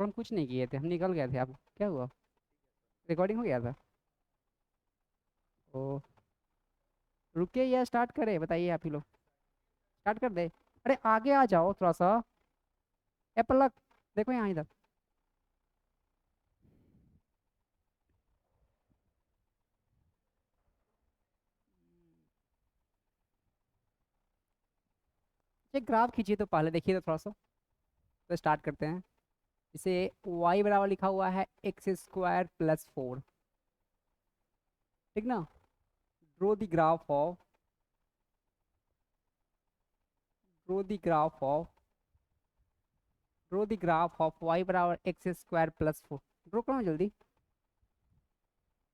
और हम कुछ नहीं किए थे, हम निकल गए थे। अब क्या हुआ? रिकॉर्डिंग हो गया था। ओ, रुकिए या स्टार्ट करें, बताइए आप ही लोग। स्टार्ट कर दे। अरे आगे आ जाओ थोड़ा सा। ए पलक, देखो यहाँ इधर। ये ग्राफ खींचिए तो पहले देखिए तो थोड़ा सा। तो स्टार्ट करते हैं। इसे y बराबर लिखा हुआ है x² + 4। ठीक ना? Draw the graph of draw the graph of draw the graph of y बराबर x² + 4। ड्रो करो जल्दी।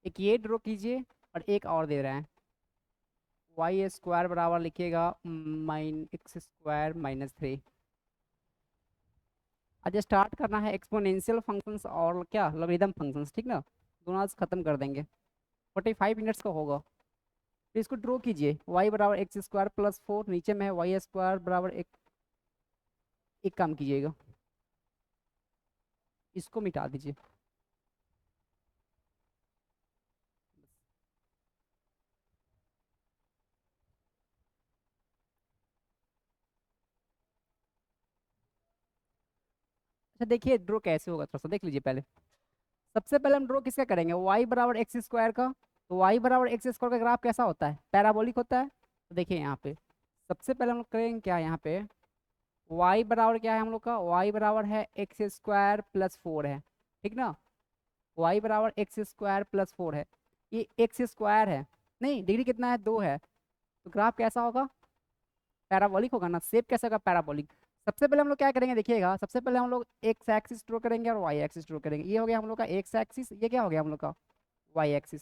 एक ये ड्रो कीजिए और एक और दे रहे हैं। y² बराबर लिखिएगा -x²-3। आज स्टार्ट करना है एक्सपोनेंशियल फंक्शंस और क्या लॉगरिदम फंक्शंस। ठीक ना? दोनों आज खत्म कर देंगे। 45 मिनट्स का होगा। तो इसको ड्रॉ कीजिए। y बराबर x² + 4, नीचे में है y² बराबर एक काम कीजिएगा, इसको मिटा दीजिए। अच्छा देखिए ड्रॉ कैसे होगा, थोड़ा सा देख लीजिए पहले। सबसे पहले हम ड्रॉ किसका करेंगे? y बराबर x² का। तो y बराबर x² का ग्राफ कैसा होता है? पैराबोलिक होता है। तो देखिए यहाँ पे सबसे पहले हम लोग करेंगे क्या, यहाँ पे y बराबर क्या है हम लोग का? y बराबर है x² + 4 है। ठीक ना? y बराबर x² + 4 है। ये एक्स स्क्वायर है, नहीं डिग्री कितना है? 2 है। तो ग्राफ कैसा होगा? पैराबोलिक होगा ना। शेप कैसा होगा? पैराबोलिक। सबसे पहले हम लोग क्या करेंगे देखिएगा, सबसे पहले हम लोग एक्स एक्सिस ड्रॉ करेंगे और वाई एक्सिस ड्रॉ करेंगे। ये हो गया हम लोग का एक्स एक्सिस, ये क्या हो गया हम लोग का? Y axis.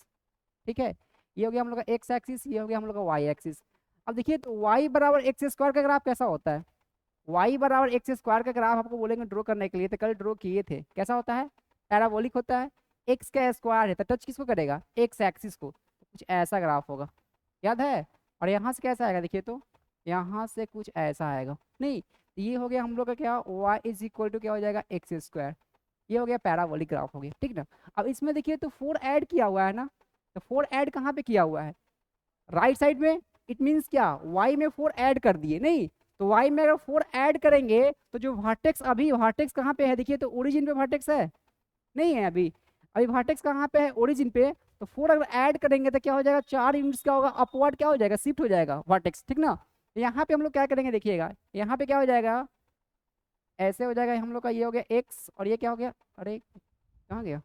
ठीक है? ये हो गया हम लोग का एक्स एक्सिस, ये हो गया हम लोग का वाई एक्सिस। अब देखिए तो वाई बराबर x² का ग्राफ कैसा होता है? वाई बराबर x² का ग्राफ आपको बोलेंगे ड्रॉ करने के लिए, तो कल ड्रॉ किए थे। कैसा होता है? पैराबोलिक होता है। एक्स का स्क्वायर है तो टच किसको करेगा? एक्स एक्सिस को। तो कुछ ऐसा ग्राफ होगा, याद है? और यहाँ से कैसा आएगा देखिए तो, यहाँ से कुछ ऐसा आएगा। नहीं तो ये हो गया हम लोग का क्या, y = क्या हो जाएगा? x²। ये हो गया पैराबोलिक ग्राफ हो गया। ठीक ना? अब इसमें देखिए तो 4 ऐड किया हुआ है ना। तो 4 ऐड कहाँ पे किया हुआ है? राइट साइड में। इट मीन्स क्या, y में 4 ऐड कर दिए। नहीं तो y में अगर 4 ऐड करेंगे तो जो वर्टेक्स, अभी वर्टेक्स कहाँ पे है देखिए तो, ओरिजिन पे वर्टेक्स है, नहीं है अभी। अभी वर्टेक्स कहाँ पे है? ओरिजिन पे। तो 4 अगर ऐड करेंगे तो क्या हो जाएगा? 4 यूनिट्स क्या होगा? अपवर्ड क्या हो जाएगा? शिफ्ट हो जाएगा वर्टेक्स। ठीक ना? तो यहाँ पे हम लोग क्या करेंगे देखिएगा, यहाँ पे क्या हो जाएगा? ऐसे हो जाएगा हम लोग का, ये हो गया एक्स और ये क्या हो गया? अरे कहाँ गया?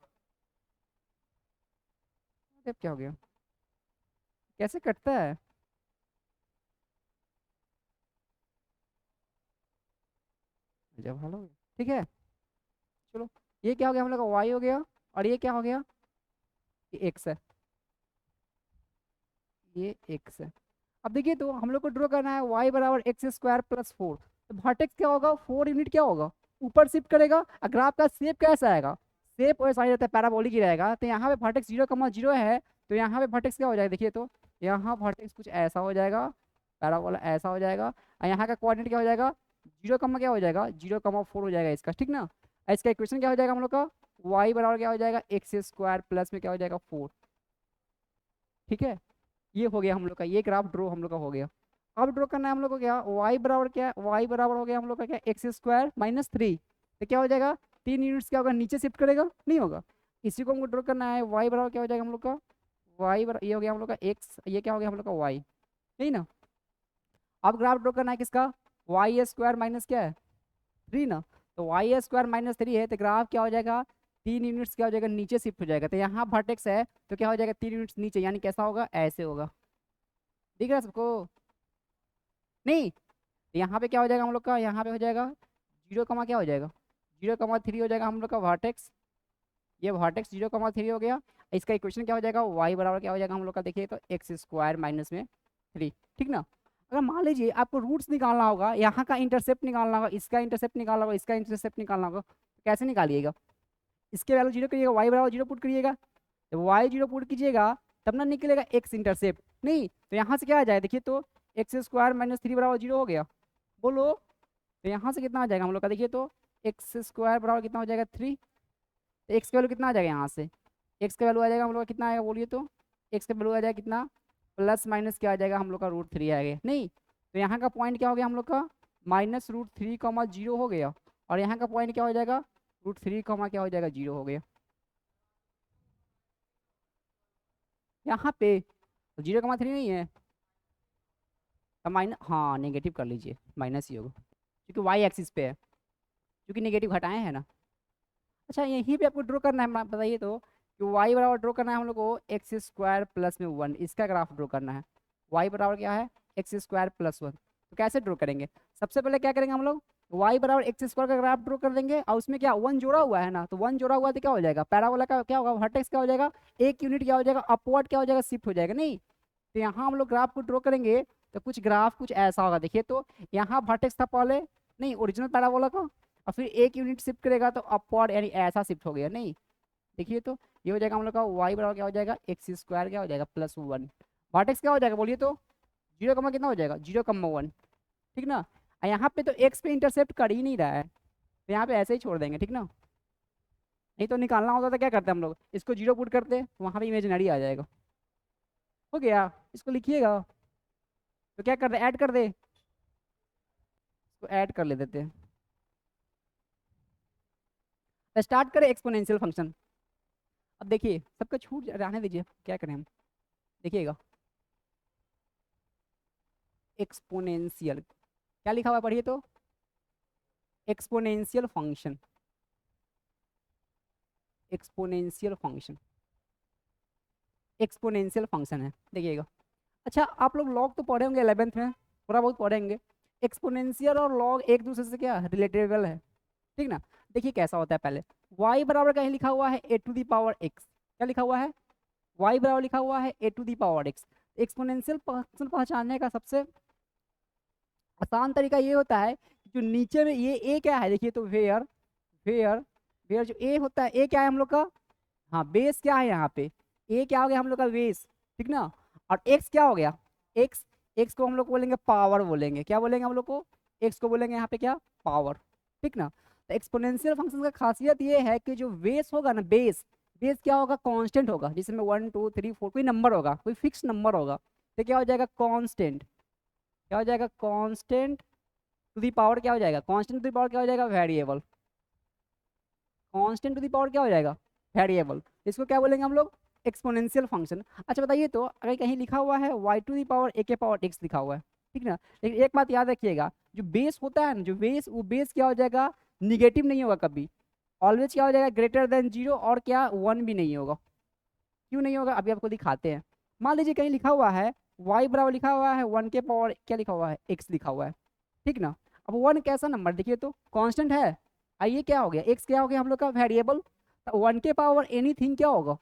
अरे क्या हो गया? कैसे कटता है? जब हल हो गया। ठीक है, चलो। ये क्या हो गया हम लोग का? वाई हो गया। और ये क्या हो गया? ये एक्स है। ये एक्स है। अब देखिए तो हम लोग को ड्रॉ करना है y बराबर x² + 4। तो वर्टेक्स क्या होगा? 4 यूनिट क्या होगा? ऊपर शिफ्ट करेगा। और ग्राफ का शेप कैसा आएगा? शेप वैसा ही रहता है, पैराबोलिक ही रहेगा। तो यहाँ पे वर्टेक्स 0,0 है। तो यहाँ पे वर्टेक्स क्या हो जाएगा देखिए तो, यहाँ वर्टेक्स कुछ ऐसा हो जाएगा, पैराबोला ऐसा हो जाएगा। और यहाँ का कोऑर्डिनेट क्या हो जाएगा? 0, क्या हो जाएगा? 0,4 हो जाएगा इसका। ठीक ना? और इसका इक्वेशन क्या हो जाएगा हम लोग का? y बराबर क्या हो जाएगा? x² प्लस में क्या हो जाएगा? 4। ठीक है? ये हो गया हम लोग का, ये ग्राफ ड्रॉ हम लोग का हो गया। अब ड्रॉ करना है हम लोग को क्या, y बराबर क्या, y बराबर हो गया हम लोग का क्या, x² - 3। तो क्या हो जाएगा? 3 यूनिट्स क्या होगा? नीचे शिफ्ट करेगा, नहीं होगा। इसी को हमको ड्रॉ करना है। y बराबर क्या हो जाएगा हम लोग का? y बराबर ये हो गया हम लोग का x, ये क्या हो गया हम लोग का? y। नहीं ना? अब ग्राफ ड्रॉ करना है किसका? y² माइनस क्या है? 3 ना। तो y² - 3 है तो ग्राफ क्या हो जाएगा? 3 यूनिट्स क्या हो जाएगा? नीचे शिफ्ट हो जाएगा। तो यहाँ वर्टेक्स है तो क्या हो जाएगा? 3 यूनिट्स नीचे, यानी कैसा होगा? ऐसे होगा। दिख रहा है सबको? नहीं तो यहाँ पे क्या हो जाएगा हम लोग का? यहाँ पे हो जाएगा 0, क्या हो जाएगा? 0,3 हो जाएगा हम लोग का वर्टेक्स। ये वर्टेक्स 0,3 हो गया। इसका इक्वेशन क्या हो जाएगा? y बराबर क्या हो जाएगा हम लोग का? देखिए तो x² - 3। ठीक ना? अगर मान लीजिए आपको रूट्स निकालना होगा, यहाँ का इंटरसेप्ट निकालना होगा, इसका इंटरसेप्ट निकालना होगा, इसका इंटरसेप्ट निकालना होगा, तो कैसे निकालिएगा? इसके वैल्यू 0 करिएगा, y बराबर 0 पुट करिएगा। जब y 0 पुट कीजिएगा तब ना निकलेगा x इंटरसेप्ट। नहीं तो यहाँ से क्या आ जाए देखिए तो, x² - 3 बराबर 0 हो गया। बोलो। तो यहाँ से कितना आ जाएगा हम लोग का देखिए तो, एक्स स्क्वायर बराबर कितना हो जाएगा 3। तो एक्स का वैल्यू कितना आ जाएगा यहाँ से, एक्स का वैल्यू आ जाएगा हम लोग का कितना आएगा बोलिए तो, एक्स का वैल्यू आ जाएगा कितना, प्लस माइनस क्या आ जाएगा हम लोग का √3 आएगा नहीं। तो यहाँ का पॉइंट क्या हो गया हम लोग का -√3, 0 हो गया, और यहाँ का पॉइंट क्या हो जाएगा √3, क्या हो जाएगा 0 हो गया। यहाँ पे 0,3 नहीं है तो माइनस, हाँ नेगेटिव कर लीजिए, माइनस ही होगा क्योंकि वाई एक्सिस पे है, क्योंकि नेगेटिव घटाए हैं ना। अच्छा यहीं पे आपको ड्रॉ करना है, बताइए तो कि वाई बराबर ड्रॉ करना है हम लोग को x² प्लस में 1, इसका ग्राफ ड्रॉ करना है। वाई बराबर क्या है x² प्लस 1, तो कैसे ड्रॉ करेंगे, सबसे पहले क्या करेंगे हम लोग वाई बराबर x² का ग्राफ ड्रॉ कर देंगे, और उसमें क्या 1 जोड़ा हुआ है ना, तो 1 जोड़ा हुआ तो क्या हो जाएगा पैराबोला का क्या होगा, वर्टेक्स क्या हो जाएगा, एक यूनिट क्या हो जाएगा अपवर्ड क्या हो जाएगा शिफ्ट हो जाएगा नहीं। तो यहाँ हम लोग ग्राफ को ड्रॉ करेंगे तो कुछ ग्राफ कुछ ऐसा होगा, देखिए तो यहाँ वर्टेक्स था पहले नहीं ओरिजिनल पैराबोला का, और फिर एक यूनिट शिफ्ट करेगा तो अपवर्ड यानी ऐसा शिफ्ट हो गया नहीं। देखिए तो ये हो जाएगा हम लोग का वाई बराबर क्या हो जाएगा x² क्या हो जाएगा प्लस 1, वर्टेक्स क्या हो जाएगा बोलिए तो 0, कितना हो जाएगा 0,1, ठीक ना। और यहाँ पे तो x पे इंटरसेप्ट कर ही नहीं रहा है, तो यहाँ पे ऐसे ही छोड़ देंगे ठीक ना। नहीं तो निकालना होता तो क्या करते हम लोग इसको 0 पुट करते, वहाँ पे इमेजिनरी आ जाएगा। हो गया, इसको लिखिएगा तो क्या कर दे ऐड कर दे, इसको ऐड कर ले देते हैं। स्टार्ट करें एक्सपोनेंशियल फंक्शन। अब देखिए सबका छूट रहने दीजिए, क्या करें हम, देखिएगा एक्सपोनेंशियल क्या लिखा हुआ है पढ़िए तो, exponential function, exponential function, exponential function है देखिएगा। अच्छा आप लोग लॉग तो पढ़े होंगे 11th में, थोड़ा बहुत पढ़ेंगे। एक्सपोनेंशियल और लॉग एक दूसरे से क्या रिलेटेबल है, ठीक ना। देखिए कैसा होता है, पहले y बराबर कहीं लिखा हुआ है a⁴x, क्या लिखा हुआ है y बराबर लिखा हुआ है a⁴x। एक्सपोनेंशियल फंक्शन पहचानने का सबसे आसान तरीका ये होता है जो नीचे में ये a क्या है देखिए तो वेयर वेयर वेयर जो a होता है a क्या है हम लोग का, हाँ बेस क्या है यहाँ पे a क्या हो गया हम लोग का बेस, ठीक ना। और x क्या हो गया x, x को हम लोग बोलेंगे पावर बोलेंगे, क्या बोलेंगे हम लोग को x को बोलेंगे यहाँ पे क्या पावर, ठीक ना। तो एक्सपोनेंशियल फंक्शन का खासियत ये है कि जो बेस होगा ना बेस बेस क्या होगा कांस्टेंट होगा, जिसमें 1 2 3 4 कोई नंबर होगा, कोई फिक्स नंबर होगा, तो क्या हो जाएगा कांस्टेंट, क्या हो जाएगा कांस्टेंट टू दी पावर क्या हो जाएगा, कांस्टेंट टू दी पावर क्या हो जाएगा variable, constant to the power क्या हो जाएगा वेरिएबल, इसको क्या बोलेंगे हम लोग एक्सपोनेंशियल फंक्शन। अच्छा बताइए तो अगर कहीं लिखा हुआ है y⁴ लिखा हुआ है, ठीक ना, लेकिन एक बात याद रखिएगा जो बेस होता है ना जो बेस वो बेस क्या हो जाएगा निगेटिव नहीं होगा कभी, ऑलवेज क्या हो जाएगा ग्रेटर देन 0, और क्या 1 भी नहीं होगा। क्यों नहीं होगा अभी आपको दिखाते हैं। मान लीजिए कहीं लिखा हुआ है y बराबर लिखा हुआ है 1 के पावर क्या लिखा हुआ है x लिखा हुआ है, ठीक ना। अब 1 कैसा नंबर देखिए तो कांस्टेंट है, आइए क्या हो गया x क्या हो गया हम लोग का वेरिएबल, 1 के पावर एनीथिंग क्या होगा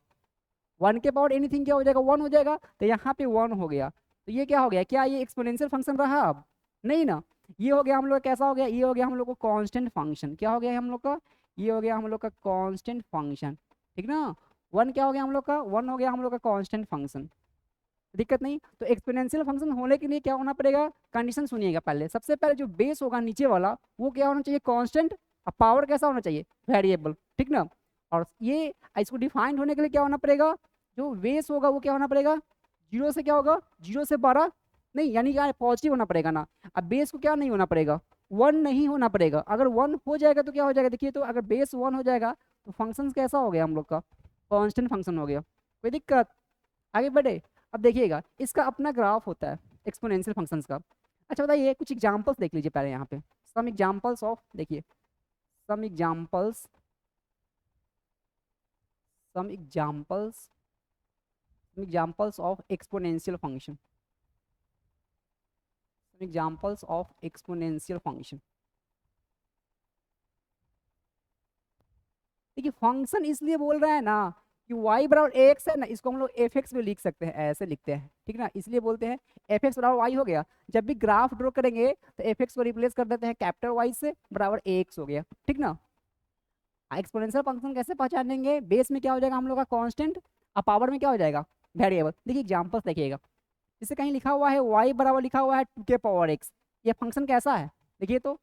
1 के पावर एनीथिंग क्या हो जाएगा 1 हो जाएगा, तो यहाँ पे 1 हो गया, तो ये क्या हो गया क्या ये एक्सपोनेंशियल फंक्शन रहा अब नहीं ना। ये हो गया हम लोग कैसा हो गया, ये हो गया हम लोग को कांस्टेंट फंक्शन, क्या हो गया हम लोग का ये हो गया हम लोग का कांस्टेंट फंक्शन, ठीक ना। 1 क्या हो गया हम लोग का 1 हो गया हम लोग का कांस्टेंट फंक्शन, दिक्कत नहीं। तो एक्सपोनेंशियल फंक्शन होने के लिए क्या होना पड़ेगा, कंडीशन सुनिएगा पहले, सबसे पहले जो बेस होगा नीचे वाला वो क्या होना चाहिए कांस्टेंट, और पावर कैसा होना चाहिए वेरिएबल, ठीक ना। और ये इसको डिफाइंड होने के लिए क्या होना पड़ेगा, जो बेस होगा वो क्या होना पड़ेगा 0 से क्या होगा 0 से 12 नहीं, यानी क्या पॉजिटिव होना पड़ेगा ना। अब बेस को क्या नहीं होना पड़ेगा 1 नहीं होना पड़ेगा, अगर 1 हो जाएगा तो क्या हो जाएगा देखिए तो अगर बेस 1 हो जाएगा तो फंक्शन कैसा हो गया हम लोग का कांस्टेंट फंक्शन हो गया, कोई दिक्कत। आगे बढ़े, अब देखिएगा इसका अपना ग्राफ होता है एक्सपोनेंशियल फंक्शंस का। अच्छा बताइए कुछ एग्जांपल्स देख लीजिए पहले यहाँ पे, सम एग्जांपल्स ऑफ देखिए some examples some examples examples of exponential function, examples of exponential function. देखिए फंक्शन इसलिए बोल रहा है ना कि y बराबर ax है ना, इसको हम लोग fx में लिख सकते हैं, ऐसे लिखते हैं ठीक ना, इसलिए बोलते हैं fx बराबर y हो गया। जब भी ग्राफ ड्रॉ करेंगे तो fx को रिप्लेस कर देते हैं कैपिटल y से, बराबर ax हो गया, ठीक ना। एक्सपोनेंशियल फंक्शन कैसे पहचानेंगे, बेस में क्या हो जाएगा हम लोग का कांस्टेंट, और पावर में क्या हो जाएगा वेरिएबल। देखिए एग्जांपल्स देखिएगा, जैसे कहीं लिखा हुआ है y बराबर लिखा हुआ है 2 के पावर x, ये फंक्शन कैसा है देखिए तो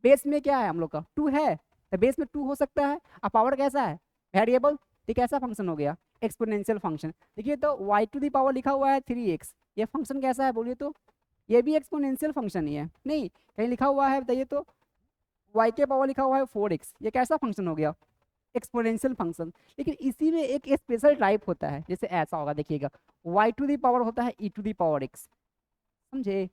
बेस में क्या है हम लोग का 2 है, तो बेस में 2 हो सकता है। अब पावर कैसा है, वेरिएबल, तो कैसा फंक्शन हो गया, एक्सपोनेंशियल फंक्शन। देखिए तो y टू दी पावर लिखा हुआ है 3x, ये फंक्शन कैसा है बोलिए तो, ये भी एक्सपोनेंशियल फंक्शन ही है, नहीं कहीं लिखा हुआ है बताइए तो y के पावर लिखा हुआ है 4x, ये कैसा फंक्शन हो गया, एक्सपोनेंशियल फंक्शन। लेकिन इसी में एक स्पेशल टाइप होता है, जैसे ऐसा होगा देखिएगा, y टू दी पावर होता है e to the power x, समझे,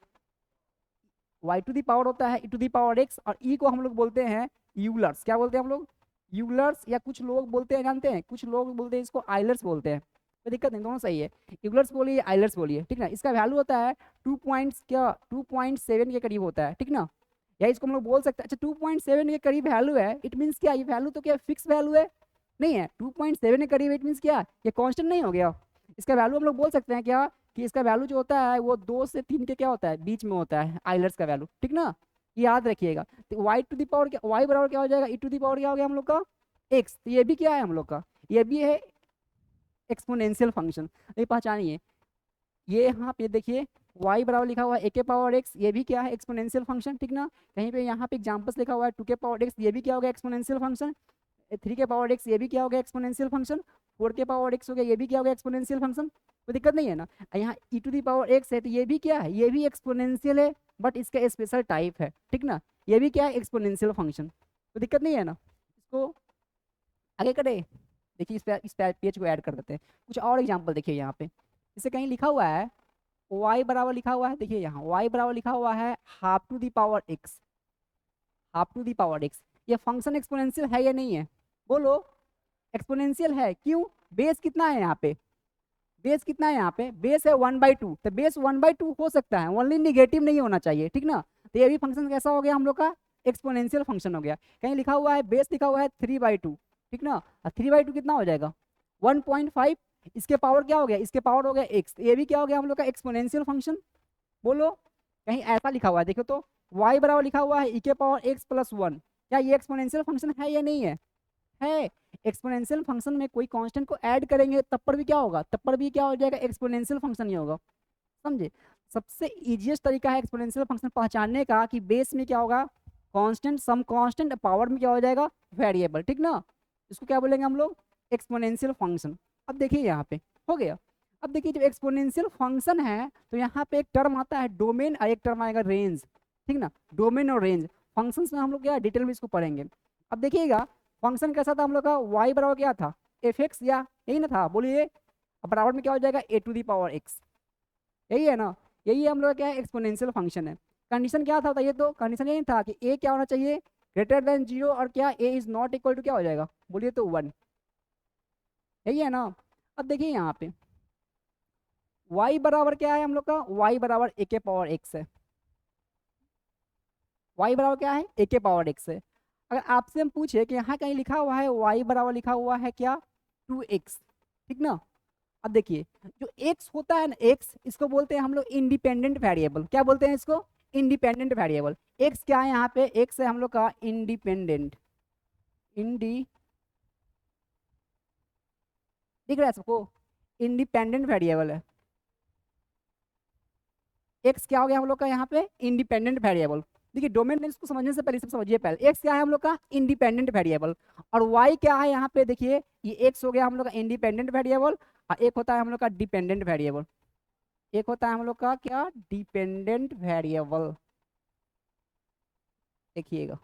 y टू दी पावर होता है e to the power x, और e को हम लोग बोलते हैं यूलर्स, क्या बोलते हैं हम लोग, यूलर्स, या कुछ लोग बोलते हैं जानते हैं, कुछ लोग बोलते हैं इसको आइलर्स बोलते हैं, कोई दिक्कत नहीं, दोनों सही है, यूलर्स बोलिए आइलर्स बोलिए, ठीक ना। इसका वैल्यू होता है 2.7 के करीब होता है, ठीक ना, या इसको हम लोग बोल सकते हैं, अच्छा 2.7 के करीब वैल्यू है, इट मीन्स क्या, ये वैल्यू तो क्या फिक्स वैल्यू है, नहीं है, 2.7 के करीब इट मीन्स क्या, ये कांस्टेंट नहीं हो गया, इसका वैल्यू हम लोग बोल सकते हैं क्या, कि इसका वैल्यू जो होता है वो 2 से 3 के क्या होता है, बीच में होता है आइलर्स का वैल्यू, ठीक ना, ये याद रखिएगा। तो y टू दी पावर क्या, y बराबर क्या हो जाएगा, e टू दी पावर क्या हो गया हम लोग का x, तो ये भी क्या है हम लोग का, ये भी है एक्सपोनेंशियल फंक्शन, ये पहचानिए, ये यहाँ पे देखिए y बराबर लिखा हुआ है a के पावर x, ये भी क्या है एक्सपोनेंशियल फंक्शन, ठीक ना, कहीं पे यहाँ पे एग्जाम्पल्स लिखा हुआ है 2 के पावर x, ये भी क्या हो गया एक्सपोनेंशियल फंक्शन, 3 के पावर x, ये भी क्या हो गया एक्सपोनेंशियल फंक्शन, 4 के पावर x हो गया, ये भी क्या हो गया एक्सपोनेंशियल फंक्शन, कोई दिक्कत नहीं है ना। यहाँ e to the power x है, तो ये भी क्या है, ये भी एक्सपोनेंशियल है, बट इसका स्पेशल टाइप है, ठीक ना, ये भी क्या है एक्सपोनेंशियल फंक्शन, कोई दिक्कत नहीं है ना। इसको आगे करें, देखिए इस पेज को ऐड कर देते हैं, कुछ और एग्जाम्पल देखिए यहाँ पे, इसे कहीं लिखा हुआ है y बराबर लिखा हुआ है, देखिए यहाँ y बराबर लिखा हुआ है half to the power x, half to the power x, ये फंक्शन एक्सपोनेंशियल है या नहीं है, बोलो, एक्सपोनेंशियल है, क्यों, बेस कितना है यहाँ पे, बेस कितना है यहाँ पे, बेस है 1/2, तो बेस 1/2 हो सकता है, ओनली निगेटिव नहीं होना चाहिए, ठीक ना, तो ये भी फंक्शन कैसा हो गया हम लोग का, एक्सपोनेंशियल फंक्शन हो गया। कहीं लिखा हुआ है बेस लिखा हुआ है 3/2, ठीक ना, 3/2 कितना हो जाएगा 1.5, इसके पावर क्या हो गया, इसके पावर हो गया x, ये भी क्या हो गया हम लोग का एक्सपोनेंशियल फंक्शन, बोलो, कहीं ऐसा लिखा हुआ है, देखो तो y बराबर लिखा हुआ है e के पावर x+1, क्या ये एक्सपोनेंशियल फंक्शन है या नहीं है एक्सपोनेंशियल फंक्शन में कोई कांस्टेंट को ऐड करेंगे तब पर भी क्या होगा, तब पर भी क्या हो जाएगा एक्सपोनेंशियल फंक्शन ही होगा, समझे। सबसे इजीएस्ट तरीका है एक्सपोनेंशियल फंक्शन पहचानने का कि बेस में क्या होगा कांस्टेंट, सम कांस्टेंट, पावर में क्या हो जाएगा वेरिएबल, ठीक ना, इसको क्या बोलेंगे हम लोग एक्सपोनेंशियल फंक्शन। अब देखिए यहाँ पे हो गया, अब देखिए जब एक्सपोनेंशियल फंक्शन है तो यहाँ पे एक टर्म आता है डोमेन और एक टर्म आएगा रेंज, ठीक ना, डोमेन और रेंज फंक्शंस में हम लोग क्या डिटेल में इसको पढ़ेंगे। अब देखिएगा फंक्शन कैसा था हम लोग का, y बराबर क्या था fx, या यही ना था, बोलिए, अब बराबर में क्या हो जाएगा a to the power x, यही है ना, यही हम लोग का क्या है एक्सपोनेंशियल फंक्शन है। कंडीशन क्या था बताइए तो, कंडीशन यही था कि a क्या होना चाहिए ग्रेटर देन 0, और क्या a is not equal to क्या हो जाएगा, बोलिए तो 1, यही है ना। अब देखिए यहाँ पे y बराबर क्या है हम लोग का, y बराबर a के पावर x है, y बराबर क्या है a के पावर x है। अगर आपसे हम पूछे कि यहाँ कहीं लिखा हुआ है y बराबर लिखा हुआ है क्या 2x, ठीक ना, अब देखिए जो x होता है ना, x इसको बोलते हैं हम लोग इंडिपेंडेंट वेरिएबल, क्या बोलते हैं इसको इंडिपेंडेंट वेरिएबल, x क्या है यहाँ पे, x है हम लोग का इंडिपेंडेंट, दिख रहा है सबको, इंडिपेंडेंट वेरिएबल है, x क्या हो गया हम लोग का यहाँ पे इंडिपेंडेंट वेरिएबल। देखिए डोमेन नेम्स को समझने से पहले सब समझिए, पहले x क्या है हम लोग का इंडिपेंडेंट वेरिएबल, और y क्या है यहाँ पे देखिए, ये x हो गया हम लोग का इंडिपेंडेंट वेरिएबल, और एक होता है हम लोग का डिपेंडेंट वेरिएबल, एक होता है हम लोग का क्या डिपेंडेंट वेरिएबल, देखिएगा।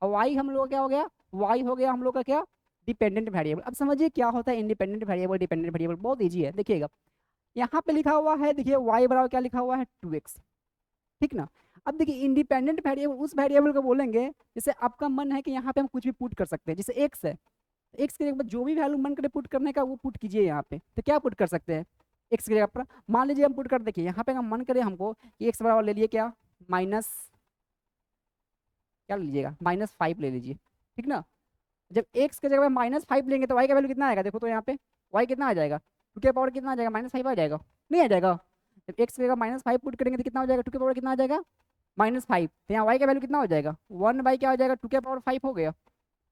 और y हम लोग का क्या हो गया, y हो गया हम लोग का क्या डिपेंडेंट वेरिएबल। अब समझिए क्या होता है इंडिपेंडेंट वेरिएबल डिपेंडेंट वेरिएबल, बहुत ईजी है, देखिएगा यहाँ पे लिखा हुआ है, देखिए y बराबर क्या लिखा हुआ है 2x, ठीक ना। अब देखिए इंडिपेंडेंट वेरिएबल उस वेरिएबल को बोलेंगे जैसे आपका मन है कि यहाँ पे हम कुछ भी पुट कर सकते हैं, जैसे x है, x के बाद जो भी वैल्यू मन करे पुट करने का वो पुट कीजिए यहाँ पे, तो क्या पुट कर सकते हैं x की जगह पर, मान लीजिए हम पुट कर, देखिए यहाँ पे हम मन करे हमको कि x बराबर ले लिए क्या माइनस, क्या लीजिएगा -5 ले लीजिए, ठीक ना। जब x के जगह -5 लेंगे तो y का वैल्यू कितना आएगा, देखो तो यहाँ पे y कितना आ जाएगा 2 के पावर कितना आ जाएगा -5 आ जाएगा, नहीं आ जाएगा। जब x की जगह -5 पुट करेंगे तो कितना हो जाएगा 2 के पावर कितना आ जाएगा -5, तो यहाँ y का वैल्यू कितना हो जाएगा 1 क्या हो जाएगा 2 के पावर 5 हो गया,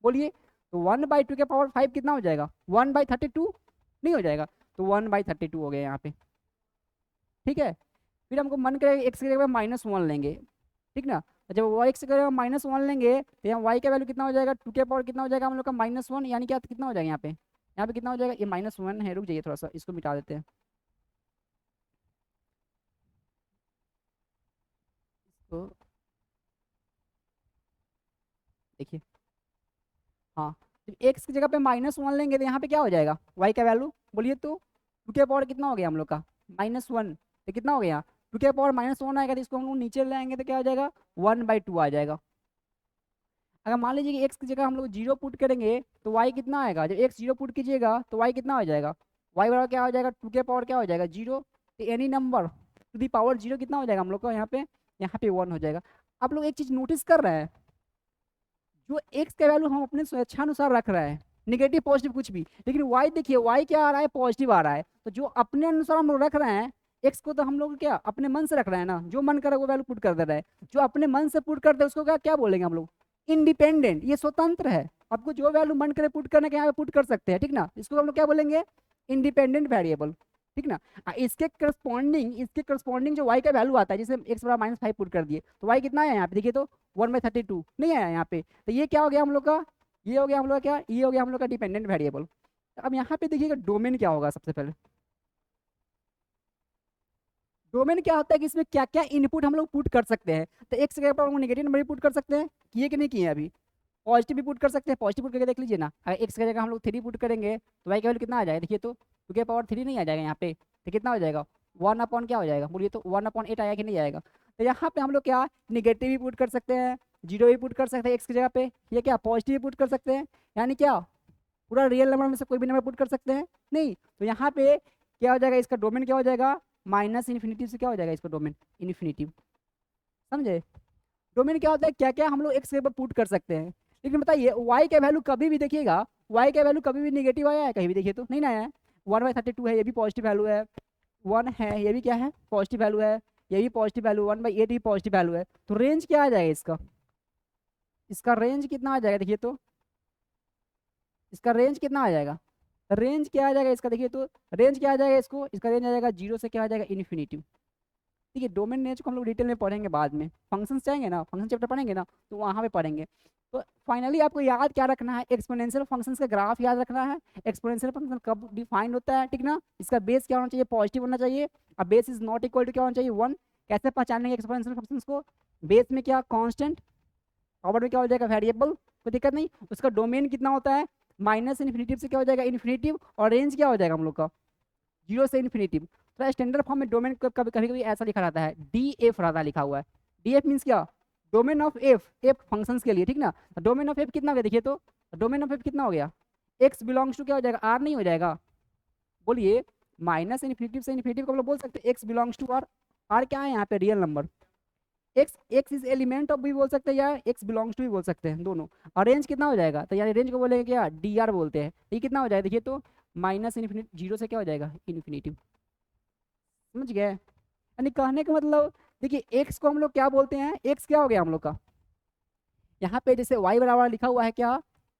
बोलिए, तो 1/2 के पावर 5 कितना हो जाएगा 1/32, नहीं हो जाएगा, तो 1/32 हो गया यहाँ पे, ठीक है। फिर हमको मन करेगा x की जगह -1 लेंगे, ठीक ना, जब वाई एक्स करेगा -1 लेंगे तो यहाँ वाई का वैल्यू कितना हो जाएगा, 2 के पावर कितना हो जाएगा हम लोग का -1, यानी क्या कितना हो जाएगा यहाँ पे कितना हो जाएगा, ये -1 है, रुक जाइए थोड़ा सा इसको मिटा देते हैं। तो देखिए, हाँ, तो एक्स की जगह पे -1 लेंगे तो यहाँ पे क्या हो जाएगा वाई का वैल्यू, बोलिए तो 2 के पावर कितना हो गया हम लोग का -1, तो कितना हो गया 2 के पावर -1 आएगा, तो इसको हम लोग नीचे ले आएंगे तो क्या हो जाएगा 1/2 आ जाएगा। अगर मान लीजिए कि एक्स की जगह हम लोग 0 पुट करेंगे तो वाई कितना आएगा, जब एक्स 0 पुट कीजिएगा तो वाई कितना हो जाएगा, वाई बराबर क्या हो जाएगा 2 के पावर क्या हो जाएगा 0, तो any number to the power 0 कितना हो जाएगा हम लोग का यहाँ पे 1 हो जाएगा। आप लोग एक चीज़ नोटिस कर रहे हैं, जो एक्स का वैल्यू हम अपने स्वेच्छानुसार रख रहे हैं, निगेटिव पॉजिटिव कुछ भी, लेकिन वाई देखिए वाई क्या आ रहा है पॉजिटिव आ रहा है, तो जो अपने अनुसार हम लोग रख रहे हैं एक्स को, तो हम लोग क्या अपने मन से रख रहे हैं ना, जो मन करे वो वैल्यू पुट कर दे रहा है, जो अपने मन से पुट करते हैं उसको क्या क्या बोलेंगे हम लोग, इंडिपेंडेंट, ये स्वतंत्र है, आपको जो वैल्यू मन करे पुट करने के यहाँ पे पुट कर सकते हैं, ठीक ना, इसको हम लोग क्या बोलेंगे इंडिपेंडेंट वेरिएबल, ठीक ना। इसके करस्पॉन्डिंग जो y का वैल्यू आता है, जैसे x बराबर -5 पुट कर दिए तो y कितना है यहाँ पे देखिए तो 1/32 नहीं आया यहाँ पे, तो ये क्या हो गया हम लोग का, ये हो गया हम लोग का क्या, ये हो गया हम लोग का डिपेंडेंट वेरिएबल। अब यहाँ पे देखिएगा डोमेन क्या होगा, सबसे पहले डोमेन क्या होता है कि इसमें क्या क्या इनपुट हम लोग पुट कर सकते हैं, तो एक्स के ऊपर हम नेगेटिव नंबर भी पुट कर सकते हैं, किए कि नहीं किए अभी, पॉजिटिव भी पुट कर सकते हैं, पॉजिटिव पुट करके देख लीजिए ना, अगर एक्स की जगह हम लोग 3 पुट करेंगे तो वाई का वैल्यू कितना आ जाएगा देखिए तो 2 के पावर 3 नहीं आ जाएगा यहाँ पे, तो कितना हो जाएगा 1 क्या हो जाएगा, बोलिए तो 1/8 आया कि नहीं आएगा। तो यहाँ पे हम लोग क्या निगेटिव भी पुट कर सकते हैं, 0 भी पुट कर सकते हैं एक्स की जगह पे, ये क्या पॉजिटिव भी पुट कर सकते हैं, यानी क्या पूरा रियल नंबर में से कोई भी नंबर पुट कर सकते हैं नहीं, तो यहाँ पे क्या हो जाएगा इसका डोमेन क्या हो जाएगा -इन्फिनिटिव से क्या हो जाएगा इसका डोमेन इन्फिनिटिव, समझे। डोमेन क्या होता है क्या क्या हम लोग एक्स के ऊपर पुट कर सकते हैं, लेकिन बताइए वाई का वैल्यू कभी भी देखिएगा, वाई का वैल्यू कभी भी नेगेटिव आया है कहीं भी देखिए तो नहीं ना आया है, 1/32 है ये भी पॉजिटिव वैल्यू है, 1 है ये भी क्या है पॉजिटिव वैल्यू है, ये भी पॉजिटिव वैल्यू, 1/8 भी पॉजिटिव वैल्यू है, तो रेंज क्या आ जाएगा इसका, इसका रेंज कितना आ जाएगा देखिए तो, इसका रेंज कितना आ जाएगा, रेंज क्या आ जाएगा इसका देखिए तो, रेंज क्या आ जाएगा इसको, इसका रेंज आ जाएगा 0 से क्या आ जाएगा इन्फिनिटिव। ठीक है, डोमेन रेंज को हम लोग डिटेल में पढ़ेंगे बाद में, फंक्शंस चाहेंगे ना, फंक्शन चैप्टर पढ़ेंगे ना तो वहाँ पे पढ़ेंगे। तो फाइनली आपको याद क्या रखना है, एक्सपोनेंशियल फंक्शंस का ग्राफ याद रखना है, एक्सपोनेंशियल फंक्शन कब डिफाइंड होता है, ठीक ना, इसका बेस क्या होना चाहिए पॉजिटिव होना चाहिए, और base is not equal to क्या होना चाहिए 1, कैसे पहचानेंगे एक्सपोनेंशियल फंक्शंस को, बेस में क्या कांस्टेंट, पावर में क्या हो जाएगा वेरिएबल, कोई दिक्कत नहीं, उसका डोमेन कितना होता है -इन्फिनिटिव से क्या हो जाएगा इन्फिनिटिव, और रेंज क्या हो जाएगा हम लोग का 0 से इन्फिनिटिव। तो स्टैंडर्ड फॉर्म में डोमेन कभी कभी ऐसा लिखा रहता है DF रहता लिखा हुआ है, DF मीन्स क्या डोमेन ऑफ एफ फंक्शंस के लिए, ठीक ना, डोमेन ऑफ एफ कितना हो गया देखिए तो, डोमेन ऑफ एफ कितना हो गया x बिलोंग्स टू क्या हो जाएगा r नहीं हो जाएगा, बोलिए -इन्फिनिटिव से इन्फिनिटिव को हम लोग बोल सकते हैं x belongs to r, r क्या है यहाँ पे real number, x is element of भी बोल सकते हैं या x बिलोंग्स टू भी बोल सकते हैं दोनों, और रेंज कितना हो जाएगा, तो यानी रेंज को बोलेंगे क्या dr बोलते हैं, ये कितना हो जाएगा देखिए तो -इन्फिनिटी 0 से क्या हो जाएगा इन्फिनिटिव, समझ गए, यानी कहने का मतलब देखिए x को हम लोग क्या बोलते हैं, x क्या हो गया हम लोग का, यहाँ पे जैसे y बराबर लिखा हुआ है क्या